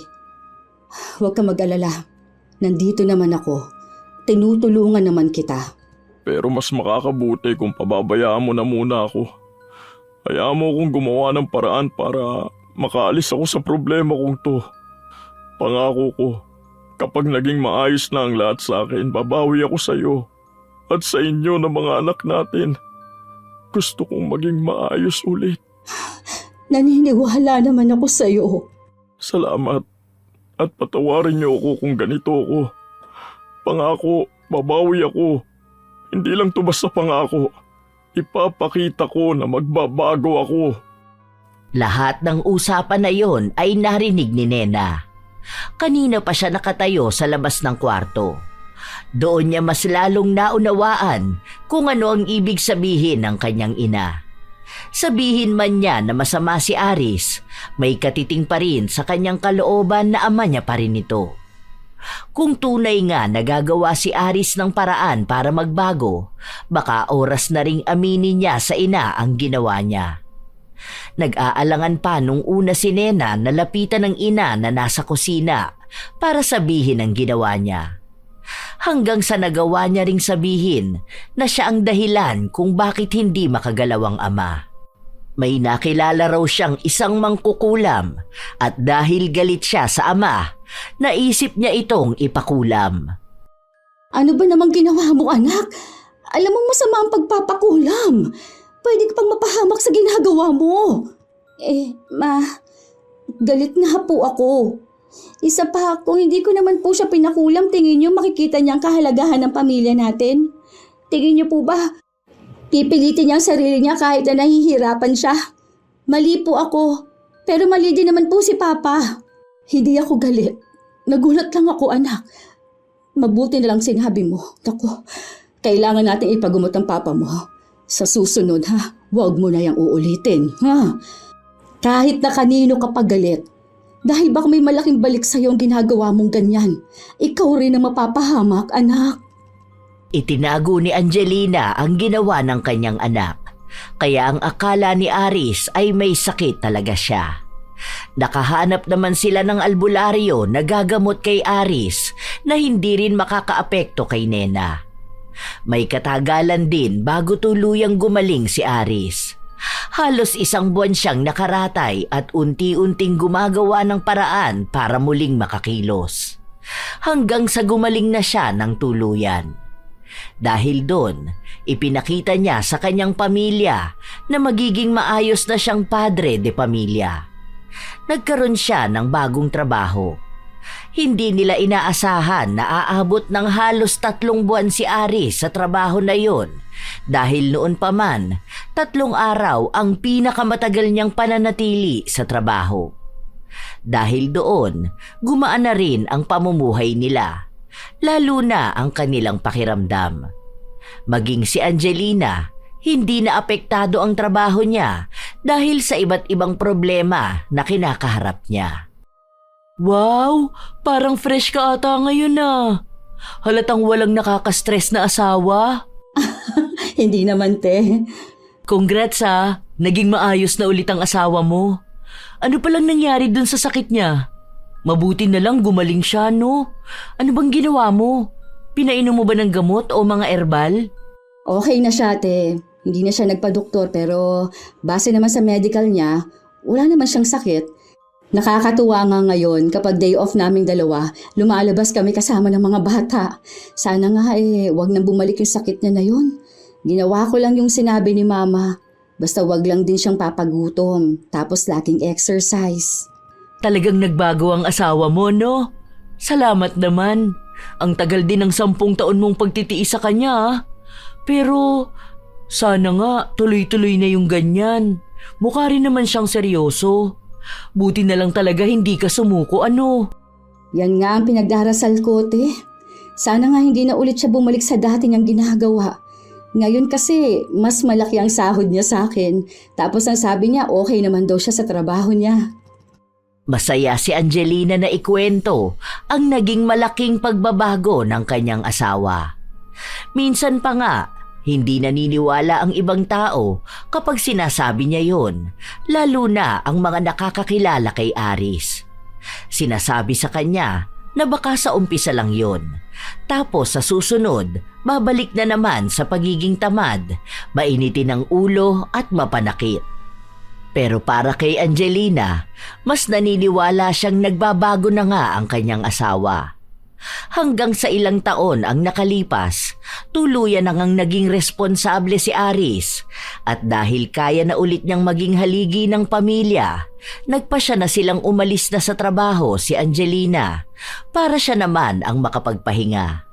[SPEAKER 1] Huwag ka mag-alala. Nandito naman ako. Tinutulungan naman kita.
[SPEAKER 3] Pero mas makakabuti kung pababayaan mo na muna ako. Hayaan mo akong gumawa ng paraan para makaalis ako sa problema kong to. Pangako ko, kapag naging maayos na ang lahat sa akin, babawi ako sa iyo at sa inyo na mga anak natin. Gusto kong maging maayos ulit.
[SPEAKER 1] Naniniwala naman ako sa'yo.
[SPEAKER 3] Salamat. At patawarin niyo ako kung ganito ako. Pangako, babawi ako. Hindi lang to basta pangako. Ipapakita ko na magbabago ako.
[SPEAKER 2] Lahat ng usapan na yon ay narinig ni Nena. Kanina pa siya nakatayo sa labas ng kwarto. Doon niya mas lalong naunawaan kung ano ang ibig sabihin ng kanyang ina. Sabihin man niya na masama si Aris, may katiting pa rin sa kanyang kalooban na ama niya pa rin ito. Kung tunay nga nagagawa si Aris ng paraan para magbago, baka oras na ring aminin niya sa ina ang ginawa niya. Nag-aalangan pa nung una si Nena na lapitan ng ina na nasa kusina para sabihin ang ginawa niya. Hanggang sa nagawa niya ring sabihin na siya ang dahilan kung bakit hindi makagalaw ang ama. May nakilala raw siyang isang mangkukulam at dahil galit siya sa ama, naisip niya itong ipakulam.
[SPEAKER 1] Ano ba namang ginawa mo, anak? Alam mo masama ang pagpapakulam. Pwede ka pang mapahamak sa ginagawa mo. Galit nga po ako. Isa pa, kung hindi ko naman po siya pinakulam, tingin niyo makikita niya ang kahalagahan ng pamilya natin? Tingin niyo po ba, pipilitin niya ang sarili niya kahit na nahihirapan siya? Mali po ako, pero mali din naman po si Papa. Hindi ako galit. Nagulat lang ako, anak. Mabuti na lang sinabi mo. Naku, kailangan natin ipagumot ang Papa mo. Sa susunod, huwag mo na yang uulitin, Kahit na kanino ka pagalit. Dahil baka may malaking balik sa'yo ang ginagawa mong ganyan. Ikaw rin ang mapapahamak, anak.
[SPEAKER 2] Itinago ni Angelina ang ginawa ng kanyang anak. Kaya ang akala ni Aris ay may sakit talaga siya. Nakahanap naman sila ng albularyo na gagamot kay Aris na hindi rin makakaapekto kay Nena. May katagalan din bago tuluyang gumaling si Aris. Halos 1 buwan siyang nakaratay at unti-unting gumagawa ng paraan para muling makakilos. Hanggang sa gumaling na siya ng tuluyan. Dahil doon, ipinakita niya sa kanyang pamilya na magiging maayos na siyang padre de pamilya. Nagkaroon siya ng bagong trabaho. Hindi nila inaasahan na aabot ng halos 3 buwan si Aris sa trabaho na yon dahil noon pa man 3 araw ang pinakamatagal niyang pananatili sa trabaho. Dahil doon, gumaan na rin ang pamumuhay nila, lalo na ang kanilang pakiramdam. Maging si Angelina, hindi na apektado ang trabaho niya dahil sa iba't ibang problema na kinakaharap niya. Wow! Parang fresh ka ata ngayon Halatang walang nakaka-stress na asawa.
[SPEAKER 1] Hindi naman, te.
[SPEAKER 2] Congrats Naging maayos na ulit ang asawa mo. Ano palang nangyari dun sa sakit niya? Mabuti na lang gumaling siya, no? Ano bang ginawa mo? Pinainom mo ba ng gamot o mga herbal?
[SPEAKER 1] Okay na siya, te. Hindi na siya nagpa-doktor pero base naman sa medical niya, wala naman siyang sakit. Nakakatuwa nga ngayon kapag day off naming dalawa, lumalabas kami kasama ng mga bata. Sana nga wag nang bumalik yung sakit niya na yun. Ginawa ko lang yung sinabi ni Mama. Basta wag lang din siyang papagutom, tapos laging exercise.
[SPEAKER 2] Talagang nagbago ang asawa mo, no? Salamat naman. Ang tagal din ng 10 taon mong pagtitiis sa kanya. Pero sana nga tuloy-tuloy na yung ganyan. Mukha rin naman siyang seryoso. Buti na lang talaga hindi ka sumuko, ano?
[SPEAKER 1] Yan nga ang pinagdarasal ko, te. Sana nga hindi na ulit siya bumalik sa dati niyang ginagawa. Ngayon kasi, mas malaki ang sahod niya sa akin. Tapos ang sabi niya, okay naman daw siya sa trabaho niya.
[SPEAKER 2] Masaya si Angelina na ikwento ang naging malaking pagbabago ng kanyang asawa. Minsan pa nga, hindi naniniwala ang ibang tao kapag sinasabi niya yon, lalo na ang mga nakakakilala kay Aris. Sinasabi sa kanya na baka sa umpisa lang yon. Tapos sa susunod, babalik na naman sa pagiging tamad, mainitin ang ulo at mapanakit. Pero para kay Angelina, mas naniniwala siyang nagbabago na nga ang kanyang asawa. Hanggang sa ilang taon ang nakalipas, tuluyan nang naging responsable si Aris at dahil kaya na ulit niyang maging haligi ng pamilya, nagpasya na silang umalis na sa trabaho si Angelina para siya naman ang makapagpahinga.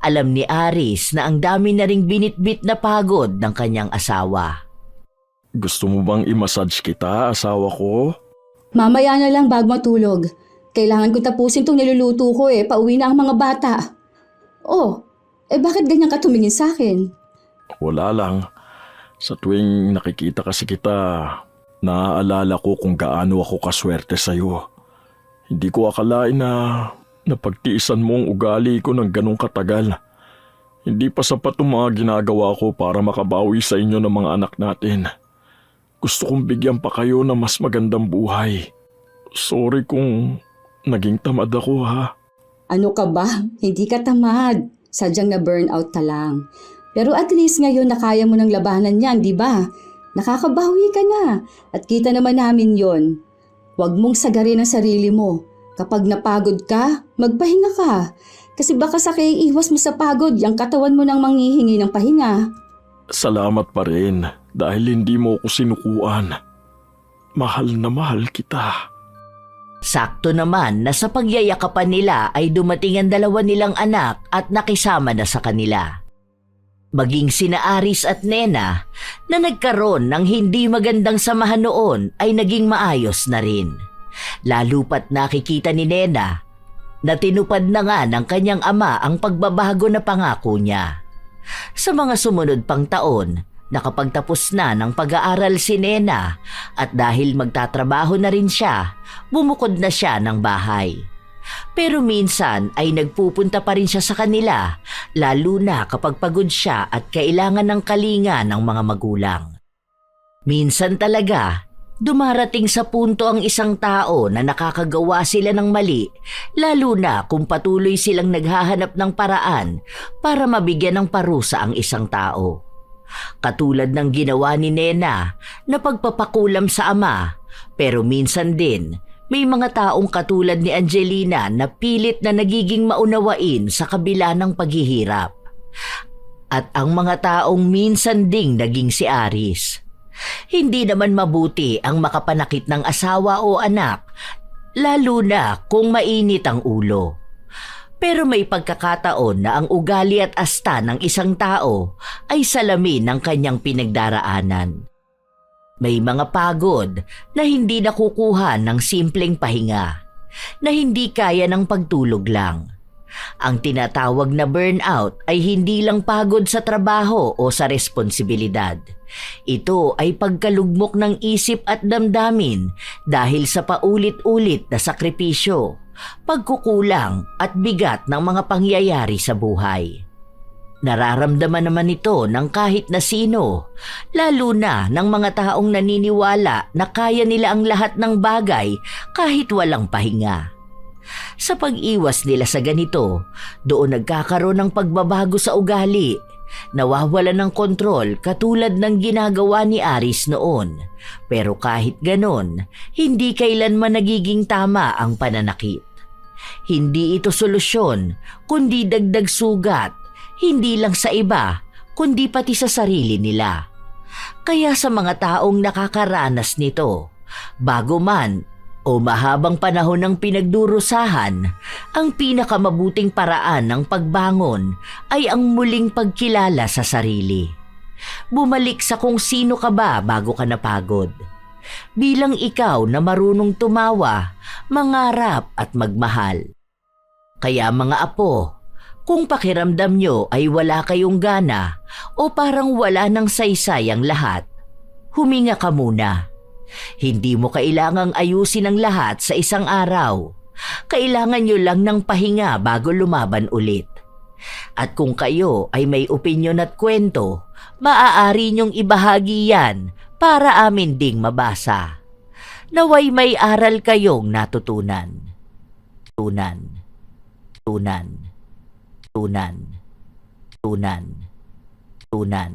[SPEAKER 2] Alam ni Aris na ang dami na ring binitbit na pagod ng kanyang asawa.
[SPEAKER 3] Gusto mo bang i-massage kita, asawa ko?
[SPEAKER 1] Mamaya na lang bago matulog. Kailangan ko tapusin tong niluluto ko pauwi na ang mga bata. Oh, bakit ganyan ka tumingin sa akin?
[SPEAKER 3] Wala lang. Sa tuwing nakikita kasi kita, naaalala ko kung gaano ako kaswerte sa'yo. Hindi ko akalain na napagtiisan mo ang ugali ko ng ganong katagal. Hindi pa sapat ang mga ginagawa ko para makabawi sa inyo ng mga anak natin. Gusto kong bigyan pa kayo ng mas magandang buhay. Sorry kung naging tamad ako, ha?
[SPEAKER 1] Ano ka ba? Hindi ka tamad. Sadyang na burnout ka lang. Pero at least ngayon na kaya mo ng labanan yan, di ba? Nakakabawi ka na. At kita naman namin yon. Huwag mong sagarin ang sarili mo. Kapag napagod ka, magpahinga ka. Kasi baka sa iwas mo sa pagod, yung katawan mo nang manghihingi ng pahinga.
[SPEAKER 3] Salamat pa rin dahil hindi mo ako sinukuan. Mahal na mahal kita.
[SPEAKER 2] Sakto naman na sa pagyayakapan nila ay dumating ang dalawa nilang anak at nakisama na sa kanila. Maging sina Aris at Nena na nagkaroon ng hindi magandang samahan noon ay naging maayos na rin. Lalo pat nakikita ni Nena na tinupad na nga ng kanyang ama ang pagbabago na pangako niya. Sa mga sumunod pang taon, nakapagtapos na ng pag-aaral si Nena at dahil magtatrabaho na rin siya, bumukod na siya ng bahay. Pero minsan ay nagpupunta pa rin siya sa kanila, lalo na kapag pagod siya at kailangan ng kalinga ng mga magulang. Minsan talaga, dumarating sa punto ang isang tao na nakakagawa sila ng mali, lalo na kung patuloy silang naghahanap ng paraan para mabigyan ng parusa ang isang tao. Katulad ng ginawa ni Nena na pagpapakulam sa ama, pero minsan din may mga taong katulad ni Angelina na pilit na nagiging maunawain sa kabila ng paghihirap. At ang mga taong minsan ding naging si Aris. Hindi naman mabuti ang makapanakit ng asawa o anak, lalo na kung mainit ang ulo. Pero may pagkakataon na ang ugali at asta ng isang tao ay salamin ng kanyang pinagdaraanan. May mga pagod na hindi nakukuha ng simpleng pahinga, na hindi kaya ng pagtulog lang. Ang tinatawag na burnout ay hindi lang pagod sa trabaho o sa responsibilidad. Ito ay pagkalugmok ng isip at damdamin dahil sa paulit-ulit na sakripisyo, pagkukulang at bigat ng mga pangyayari sa buhay. Nararamdaman naman ito ng kahit na sino, lalo na ng mga taong naniniwala na kaya nila ang lahat ng bagay kahit walang pahinga. Sa pag-iwas nila sa ganito, doon nagkakaroon ng pagbabago sa ugali, nawawalan ng kontrol katulad ng ginagawa ni Aris noon. Pero kahit ganon, hindi kailanman nagiging tama ang pananakit. Hindi ito solusyon, kundi dagdag sugat, hindi lang sa iba, kundi pati sa sarili nila. Kaya sa mga taong nakakaranas nito, bago man o mahabang panahon ng pinagdurusahan, ang pinakamabuting paraan ng pagbangon ay ang muling pagkilala sa sarili. Bumalik sa kung sino ka ba bago ka napagod. Bilang ikaw na marunong tumawa, mangarap at magmahal. Kaya mga apo, kung pakiramdam nyo ay wala kayong gana o parang wala ng saysay ang lahat, huminga ka muna. Hindi mo kailangang ayusin ang lahat sa isang araw. Kailangan nyo lang ng pahinga bago lumaban ulit. At kung kayo ay may opinyon at kwento, maaari nyong ibahagi yan para amin ding mabasa. Naway may aral kayong natutunan. Tunan. Tunan. Tunan. Tunan. Tunan.